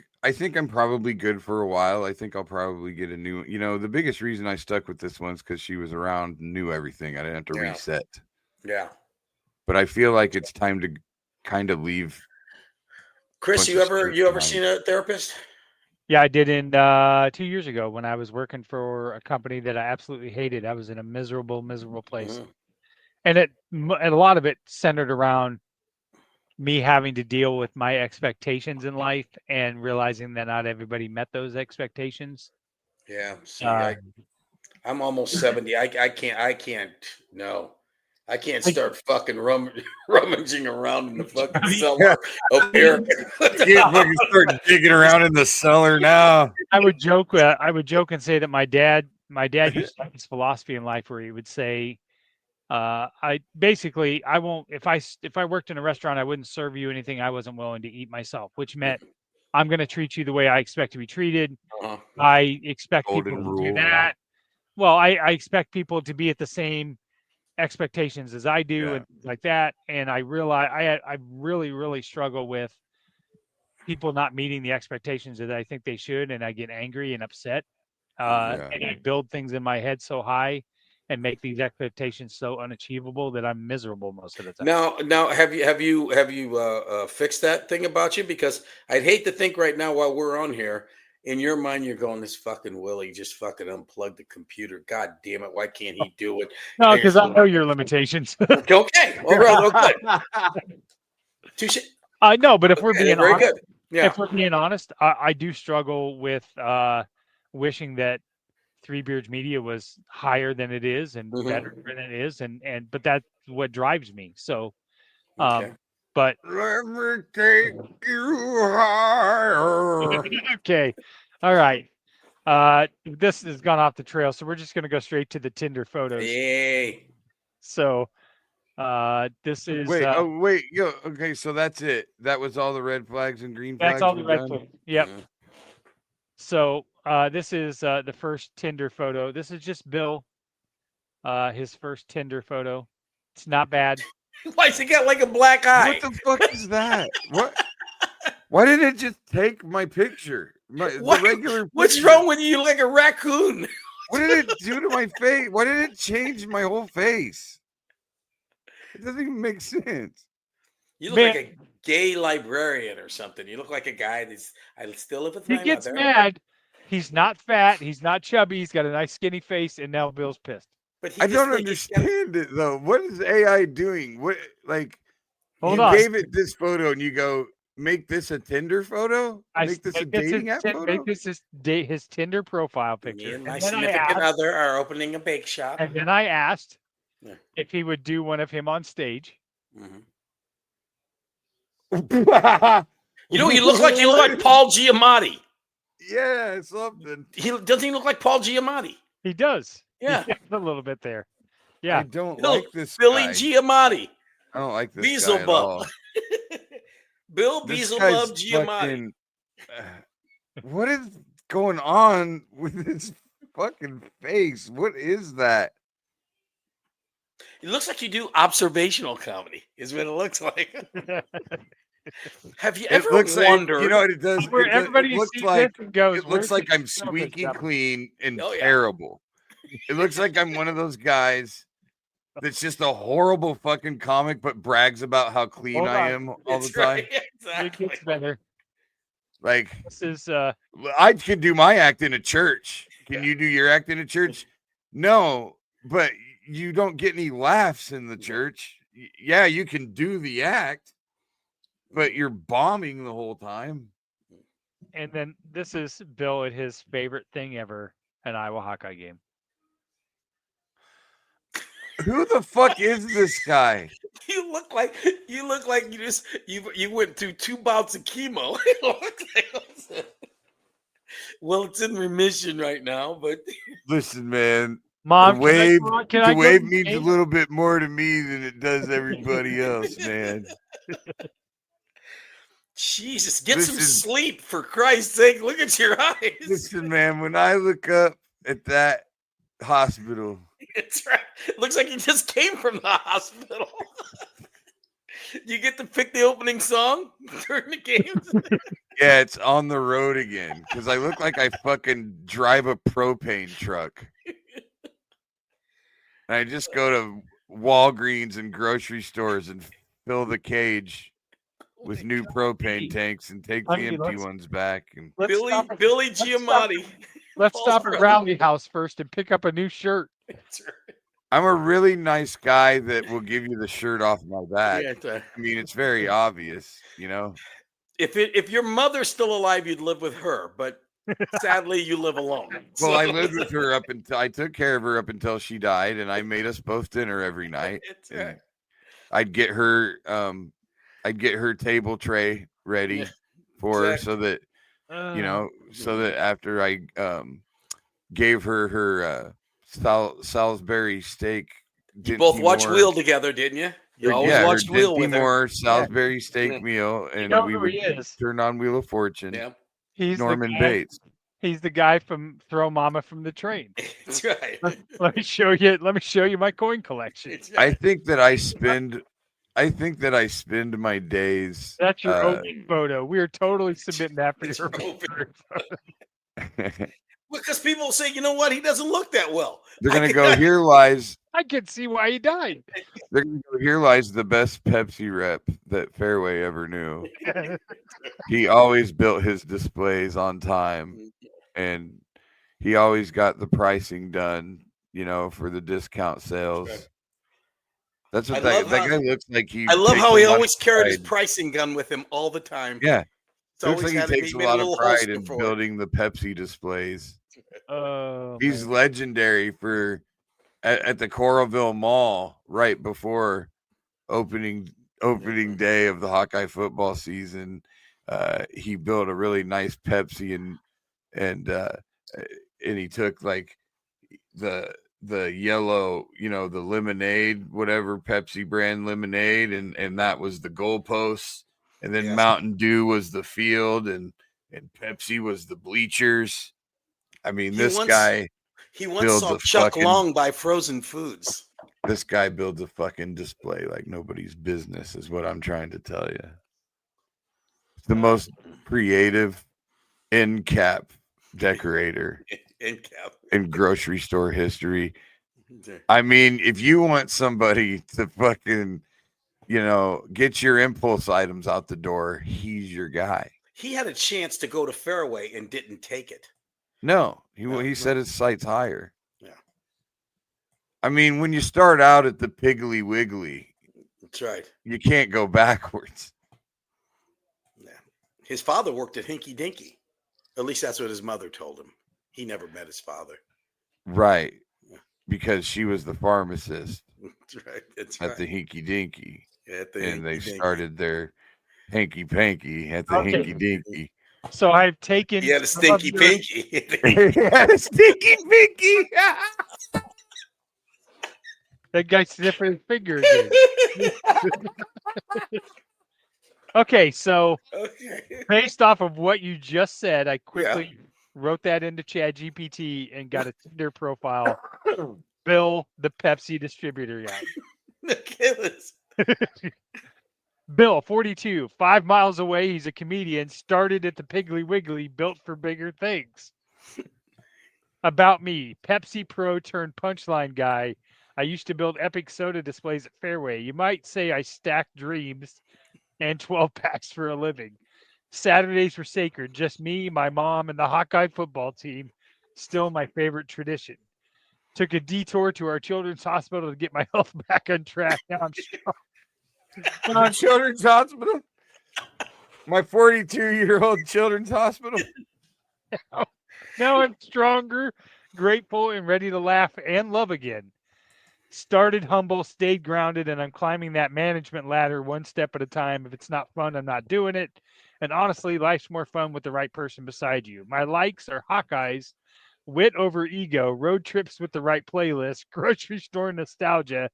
I'm probably good for a while. I think I'll probably get a new. The biggest reason I stuck with this one's because she was around, knew everything. I didn't have to reset. Yeah. But I feel like it's time to kind of leave. Chris, you ever seen a therapist? Yeah, I did in 2 years ago when I was working for a company that I absolutely hated. I was in a miserable place. Mm-hmm. And a lot of it centered around me having to deal with my expectations in life and realizing that not everybody met those expectations. Yeah. See, I'm almost 70. I can't. No. I can't start fucking rummaging around in the fucking cellar up here. You can't fucking start digging around in the cellar now. I would joke and say that my dad used to have this philosophy in life where he would say, I won't, if I worked in a restaurant, I wouldn't serve you anything I wasn't willing to eat myself, which meant I'm going to treat you the way I expect to be treated. I expect people to do that. Well, I expect people to be at the same expectations as I do and like that. And I realize I really, really struggle with people not meeting the expectations that I think they should, and I get angry and upset. Yeah. And I build things in my head so high and make these expectations so unachievable that I'm miserable most of the time. Now, have you fixed that thing about you? Because I'd hate to think right now while we're on here, in your mind, you're going, this fucking Willie just fucking unplugged the computer. God damn it, why can't he do it? No, because I know your limitations. Okay, well, good. Touche. I know, but if we're being very honest, good. Yeah. if we're being honest, I do struggle with wishing that Three Beards Media was higher than it is and better than it is, and but that's what drives me. So, but let me take you higher. Okay, all right. This has gone off the trail, so we're just going to go straight to the Tinder photos. Yay! So, this is wait, okay, so that's it. That was all the red flags and green flags. That's all the red flags. Yep. Yeah. So, this is the first Tinder photo. This is just Bill. His first Tinder photo. It's not bad. Why's he got like a black eye? What the fuck is that? What? Why didn't it just take my picture? The regular. What's wrong with you? You look like a raccoon. What did it do to my face? Why did it change my whole face? It doesn't even make sense. You look like a gay librarian or something. You look like a guy that's. I still live with my mother. He gets mad. He's not fat. He's not chubby. He's got a nice skinny face, and now Bill's pissed. But I don't understand it though. What is AI doing? What Hold you on. gave it this photo and you go make this a Tinder photo? Make this a dating app photo? Make this his Tinder profile picture. Me and my significant other are opening a bake shop. And then I asked if he would do one of him on stage. You know, you look like Paul Giamatti. Yeah, something. Doesn't he look like Paul Giamatti? He does. Yeah, a little bit there. Yeah, I don't like this Billy guy. Giamatti. I don't like this guy at all. Bill Beelzebub Giamatti. What is going on with his fucking face? What is that? It looks like you do observational comedy, is what it looks like. Have you ever wondered? You know what it does? Everybody it looks like I'm squeaky clean and terrible. It looks like I'm one of those guys that's just a horrible fucking comic, but brags about how clean I am all the time. Right, exactly. It gets better. Like This is I could do my act in a church. Can you do your act in a church? No, but you don't get any laughs in the church. Yeah, you can do the act, but you're bombing the whole time. And then this is Bill at his favorite thing ever, an Iowa Hawkeye game. Who the fuck is this guy? You look like you went through 2 bouts of chemo. Well, it's in remission right now, but listen, man. Mom, the wave means a little bit more to me than it does everybody else, man. Jesus, get some sleep for Christ's sake. Look at your eyes. Listen, man, when I look up at that hospital, it's right. It looks like you just came from the hospital. You get to pick the opening song during the games. Yeah, it's On the Road Again because I look like I fucking drive a propane truck. And I just go to Walgreens and grocery stores and fill the cage with new propane tanks and take the empty ones back. And Billy Giamatti. Let's stop at Rowdy House first and pick up a new shirt. That's right. I'm a really nice guy that will give you the shirt off my back. Yeah, I mean, it's very obvious, you know. If your mother's still alive, you'd live with her, but sadly, you live alone. Well, I lived with her I took care of her up until she died, and I made us both dinner every night. Right. I'd get her table tray ready for her so that so that after I gave her Salisbury steak. You both watched Wheel together, didn't you? You always watched Wheel with her. Salisbury steak meal, and we would turn on Wheel of Fortune. Yeah. He's Norman Bates. He's the guy from Throw Mama from the Train. That's right. Let me show you my coin collection. I think that I spend I think that I spend my days. That's your opening photo. We are totally submitting that for your opening photo. Because people say, you know what, he doesn't look that well. They're gonna go. Here lies. I can see why he died. They're gonna go. Here lies the best Pepsi rep that Fairway ever knew. He always built his displays on time, and he always got the pricing done. You know, for the discount sales. That's what that guy looks like. I love how he always carried his pricing gun with him all the time. Yeah. Looks like he takes a lot of pride in building the Pepsi displays. He's legendary for at the Coralville Mall right before opening day of the Hawkeye football season. He built a really nice Pepsi and he took like the yellow, you know, the lemonade, whatever Pepsi brand lemonade, and that was the goalposts. And then Mountain Dew was the field, and Pepsi was the bleachers. I mean, he once saw Chuck Long buy frozen foods. This guy builds a fucking display like nobody's business, is what I'm trying to tell you. It's the most creative end cap decorator in grocery store history. I mean, if you want somebody to fucking, you know, get your impulse items out the door, he's your guy. He had a chance to go to Fairway and didn't take it. No, he set his sights higher. Yeah. I mean, when you start out at the Piggly Wiggly, that's right. You can't go backwards. Yeah. His father worked at Hinky Dinky. At least that's what his mother told him. He never met his father. Right. Yeah. Because she was the pharmacist. That's right. At the Hinky Dinky. And they started their hanky panky at the Hinky Dinky. So I've taken. He had a stinky pinky. He had a stinky pinky. That guy sniffing his finger again. Okay, so based off of what you just said, I quickly wrote that into ChatGPT and got a Tinder profile. Bill, the Pepsi distributor guy. Bill, 42, 5 miles away. He's a comedian. Started at the Piggly Wiggly, built for bigger things. About me, Pepsi Pro turned punchline guy. I used to build epic soda displays at Fairway. You might say I stacked dreams and 12 packs for a living. Saturdays were sacred. Just me, my mom, and the Hawkeye football team. Still my favorite tradition. Took a detour to our children's hospital to get my health back on track. Now I'm strong. On Children's Hospital? My 42-year-old Children's Hospital? Now I'm stronger, grateful, and ready to laugh and love again. Started humble, stayed grounded, and I'm climbing that management ladder one step at a time. If it's not fun, I'm not doing it. And honestly, life's more fun with the right person beside you. My likes are Hawkeyes, wit over ego, road trips with the right playlist, grocery store nostalgia,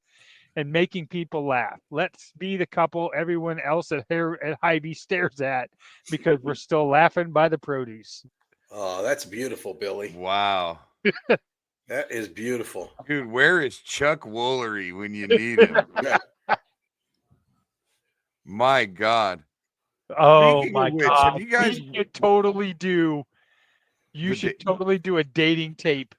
and making people laugh. Let's be the couple everyone else at Hy-Vee stares at because we're still laughing by the produce. Oh, that's beautiful, Billy. Wow. That is beautiful. Dude, where is Chuck Woolery when you need him? My God. Oh, my God. Have you guys... You should totally do a dating tape.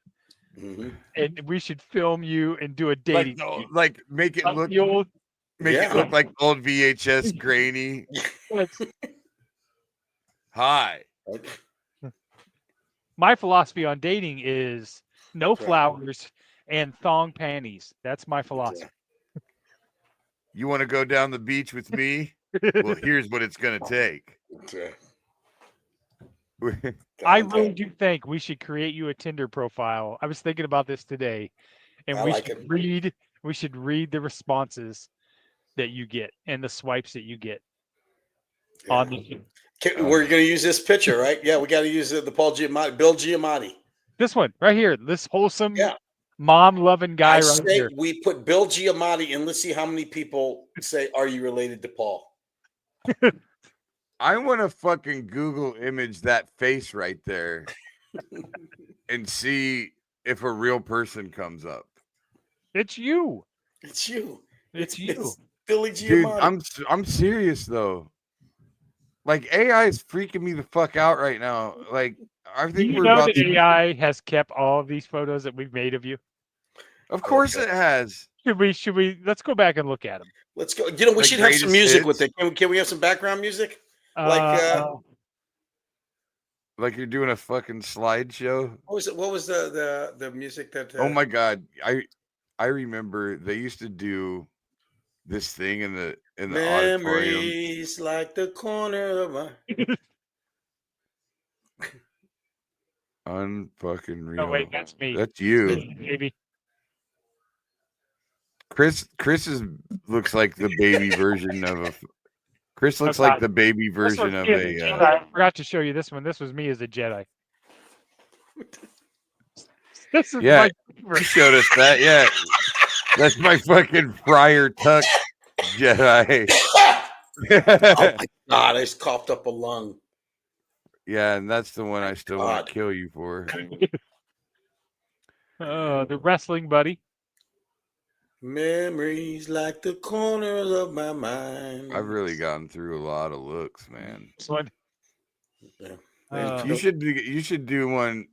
Mm-hmm. And we should film you and do a dating. Like make it look it look like old VHS grainy. Hi. My philosophy on dating is no flowers and thong panties. That's my philosophy. You want to go down the beach with me? Well, here's what it's gonna take. I really do think we should create you a Tinder profile. I was thinking about this today, and we should read the responses that you get and the swipes that you get. On the we're going to use this picture, right? Yeah, we got to use the Bill Giamatti. This one right here, this wholesome, mom-loving guy here. We put Bill Giamatti, and let's see how many people say, "Are you related to Paul?" I want to fucking Google image that face right there and see if a real person comes up. It's you. It's you. It's you. Billy Dude, Giamatti. I'm serious though. Like AI is freaking me the fuck out right now. Like I Do think you we're know about that to. AI has kept all of these photos that we've made of you? Of course it has. Should we let's go back and look at them. Let's go. You know, we Like should have some greatest music with hits? it. Can we have some background music? Like Like you're doing a fucking slideshow. what was the music that Oh my god. I remember they used to do this thing in the auditorium. memories like the corner of my Unfucking real. Oh wait, that's me. That's you. Maybe. Chris looks like the baby version of a Chris looks Oh, like God. the baby This was version of me as a Jedi. I forgot to show you this one. This was me as a Jedi. This is Yeah, my you showed us that. Yeah, that's my fucking Friar Tuck Jedi. Oh my god, I just coughed up a lung. Yeah, and that's the one I still want God. to kill you for. The wrestling buddy. Memories like the corners of my mind. I've really gotten through a lot of looks, man. This one. Yeah. You should do one.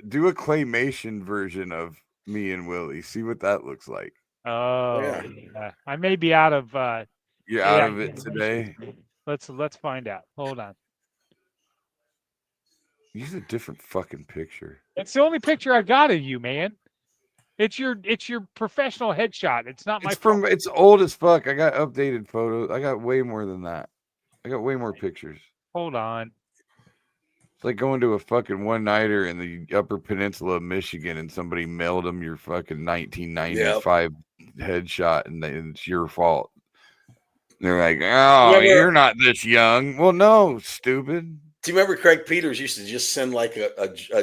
Do a claymation version of me and Willie. See what that looks like. Oh, Yeah. yeah. I may be out of. You're AI out of it today. Let's find out. Hold on. Use a different fucking picture. It's the only picture I got of you, man. It's your professional headshot. It's not my fault. It's old as fuck. I got updated photos. I got way more than that. I got way more pictures. Hold on. It's like going to a fucking one-nighter in the Upper Peninsula of Michigan and somebody mailed them your fucking 1995 headshot and it's your fault. They're like, oh, you're not this young. Well, no, stupid. Do you remember Craig Peters used to just send like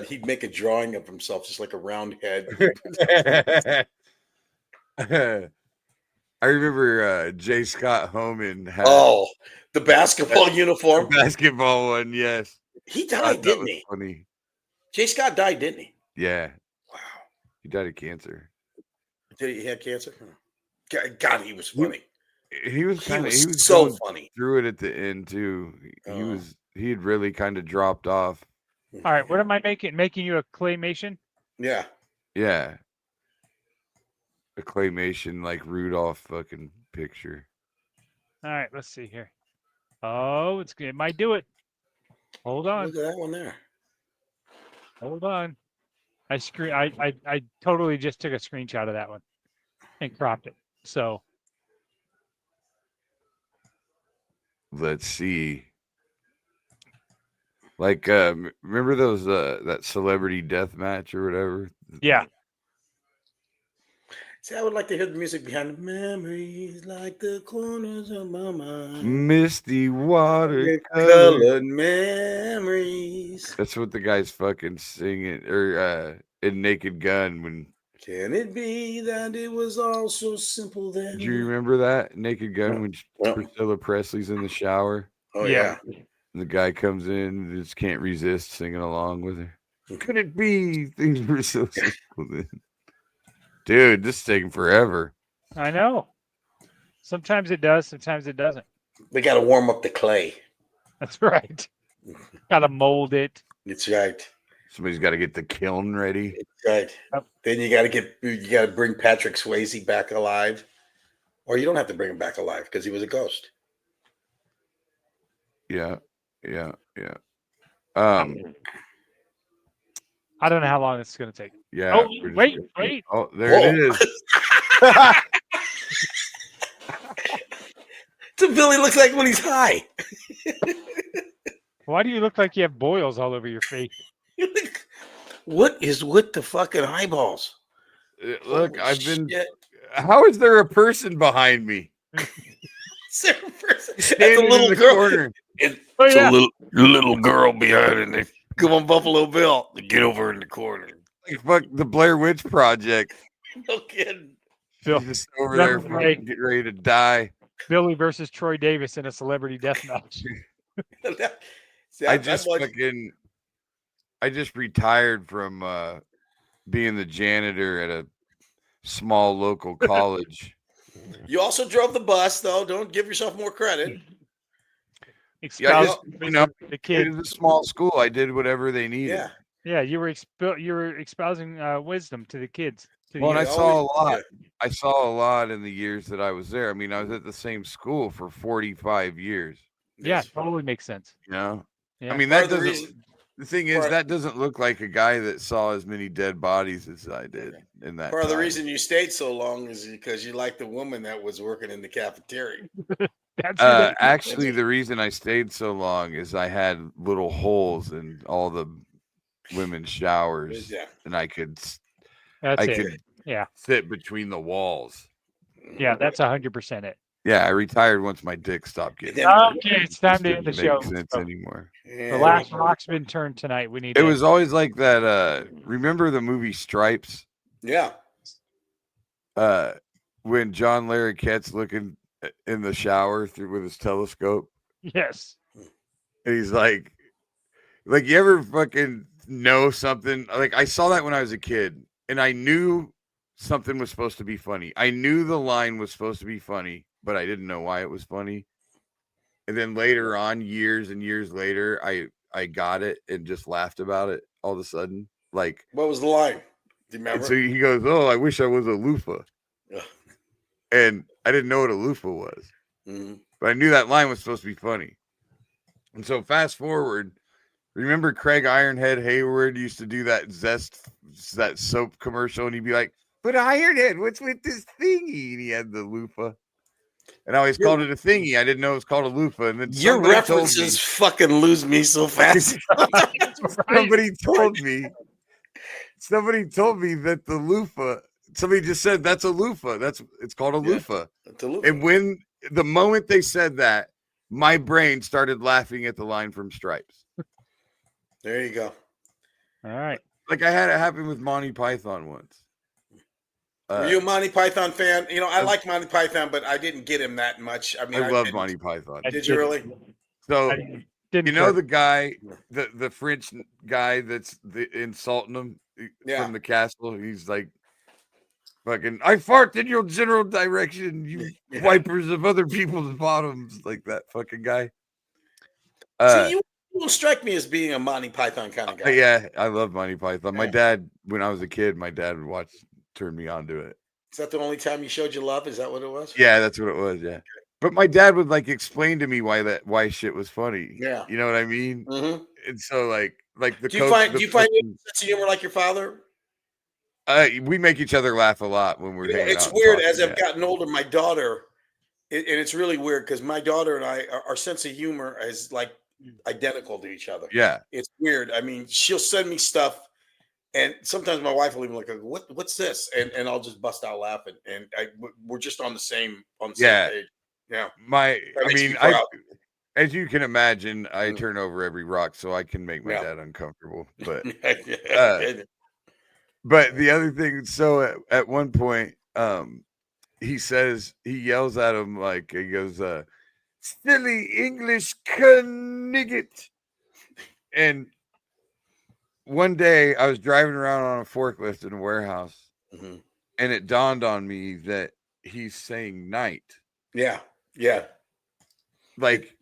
he'd make a drawing of himself, just like a round head. I remember J. Scott Homan had the basketball uniform. The basketball one, yes. He died, didn't he? Funny. Jay Scott died, didn't he? Yeah. Wow. He died of cancer. Did he have cancer? God, he was funny. He was so funny. Through it at the end too. He had really kind of dropped off. All right, what am I making? Making you a claymation? Yeah. Yeah. A claymation like Rudolph fucking picture. All right, let's see here. Oh, it might do it. Hold on. Look at that one there. Hold on. I totally just took a screenshot of that one and cropped it. So let's see. Like remember those that celebrity death match or whatever? Yeah. See, I would like to hear the music behind the memories like the corners of my mind. Misty water colored memories. That's what the guy's fucking singing or in Naked Gun when can it be that it was all so simple then? Do you remember that Naked Gun when Priscilla Presley's in the shower? Oh yeah. And the guy comes in and just can't resist singing along with her. Could it be things were so simple then? Dude, this is taking forever. I know. Sometimes it does, sometimes it doesn't. They got to warm up the clay. That's right. Got to mold it. That's right. Somebody's got to get the kiln ready. That's right. Then you got to bring Patrick Swayze back alive, or you don't have to bring him back alive because he was a ghost. Yeah. I don't know how long it's going to take. Yeah. Oh, wait. Oh, there it is. So Billy looks like when he's high. Why do you look like you have boils all over your face? What is with the fucking eyeballs? Look, how is there a person behind me? Is there a person? Standing a little in the girl. corner. It's a little girl behind it. Come on, Buffalo Bill. Get over in the corner. Like fuck the Blair Witch Project. No kidding. Phil, just over there getting ready to die. Billy versus Troy Davis in a celebrity death match. I just retired from being the janitor at a small local college. You also drove the bus, though. Don't give yourself more credit. Yeah, you know, the it kids. is a small school. I did whatever they needed. Yeah. Yeah, you were espousing wisdom to the kids. Well, and I saw a lot. I saw a lot in the years that I was there. I mean, I was at the same school for 45 years. Yeah, totally makes sense. You know? Yeah. I mean, that doesn't. The thing is, that doesn't look like a guy that saw as many dead bodies as I did in that. Part of the reason you stayed so long is because you liked the woman that was working in the cafeteria. Actually, the reason I stayed so long is I had little holes in all the women's showers, and I could sit between the walls. Yeah, that's 100% it. Yeah, I retired once my dick stopped getting. Okay, it's time to end the show. Sense anymore. The last rock's been turned tonight. We need. It was always like that. Remember the movie Stripes? Yeah. When John Larroquette's looking in the shower with his telescope. Yes. And he's like you ever fucking know something? Like, I saw that when I was a kid, and I knew something was supposed to be funny. I knew the line was supposed to be funny, but I didn't know why it was funny. And then later on, years and years later, I got it and just laughed about it all of a sudden. Like, what was the line? Do you remember? So he goes, "Oh, I wish I was a loofah." And I didn't know what a loofah was. Mm-hmm. But I knew that line was supposed to be funny. And so fast forward, remember Craig Ironhead Hayward used to do that that soap commercial, and he'd be like, "But Ironhead, what's with this thingy?" And he had the loofah. And I always called it a thingy. I didn't know it was called a loofah. And then your references fucking lose me so fast. Somebody told me that the loofah, somebody just said that's a loofah. It's called a loofah. And when the moment they said that, my brain started laughing at the line from Stripes. There you go. All right. Like, I had it happen with Monty Python once. Were you a Monty Python fan? You know, I like Monty Python, but I didn't get him that much. I mean, I love Monty Python. Did you really? So, you know the guy, the French guy that's insulting him from the castle? He's like, fucking, "I fart in your general direction, you wipers of other people's bottoms," like that fucking guy. See, you don't strike me as being a Monty Python kind of guy. Yeah, I love Monty Python. My dad, when I was a kid, my dad would turn me on to it. Is that the only time you showed your love? Is that what it was? Yeah, that's what it was. Yeah, but my dad would like explain to me why shit was funny. Yeah, you know what I mean. Mm-hmm. And so like the do you find your sense of humor like your father? We make each other laugh a lot when we're hanging out. It's weird as I've gotten older. My daughter, and it's really weird because my daughter and I, our sense of humor is like identical to each other. Yeah, it's weird. I mean, she'll send me stuff. And sometimes my wife will even like, "What's this?" And I'll just bust out laughing. And we're just on the same page. Yeah. As you can imagine, I turn over every rock so I can make my dad uncomfortable. But but the other thing, so at one point, he yells at him like, he goes, "Silly English knigget," and one day I was driving around on a forklift in a warehouse, and it dawned on me that he's saying night. Yeah. Yeah. Like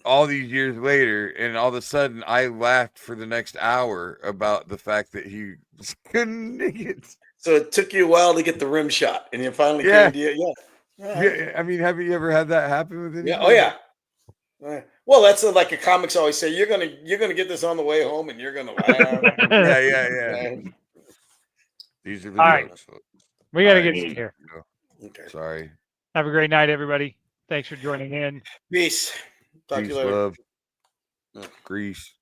all these years later, and all of a sudden I laughed for the next hour about the fact that he couldn't. So it took you a while to get the rim shot, and you finally came to it. Yeah. I mean, have you ever had that happen with anybody? Yeah. Oh yeah. Well, that's like a comics always say. You're gonna get this on the way home, and you're gonna laugh. yeah. These are the jokes. Right. We gotta get in here. Okay. Sorry. Have a great night, everybody. Thanks for joining in. Peace. Talk to you later. Love. Grease.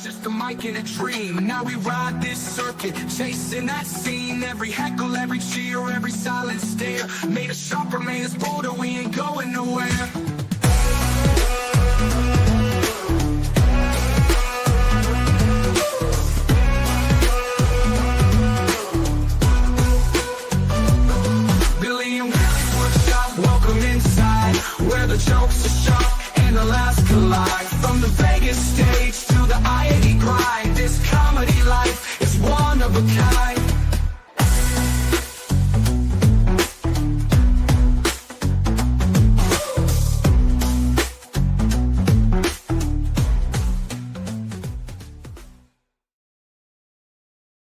Just a mic and a dream. Now we ride this circuit, chasing that scene. Every heckle, every cheer, every silent stare. Made us sharper, made us bolder. We ain't going nowhere. Billy and Willie's workshop, welcome inside, where the jokes are sharp and the laughs collide. From the Vegas stage to the IAD grind, this comedy life is one of a kind.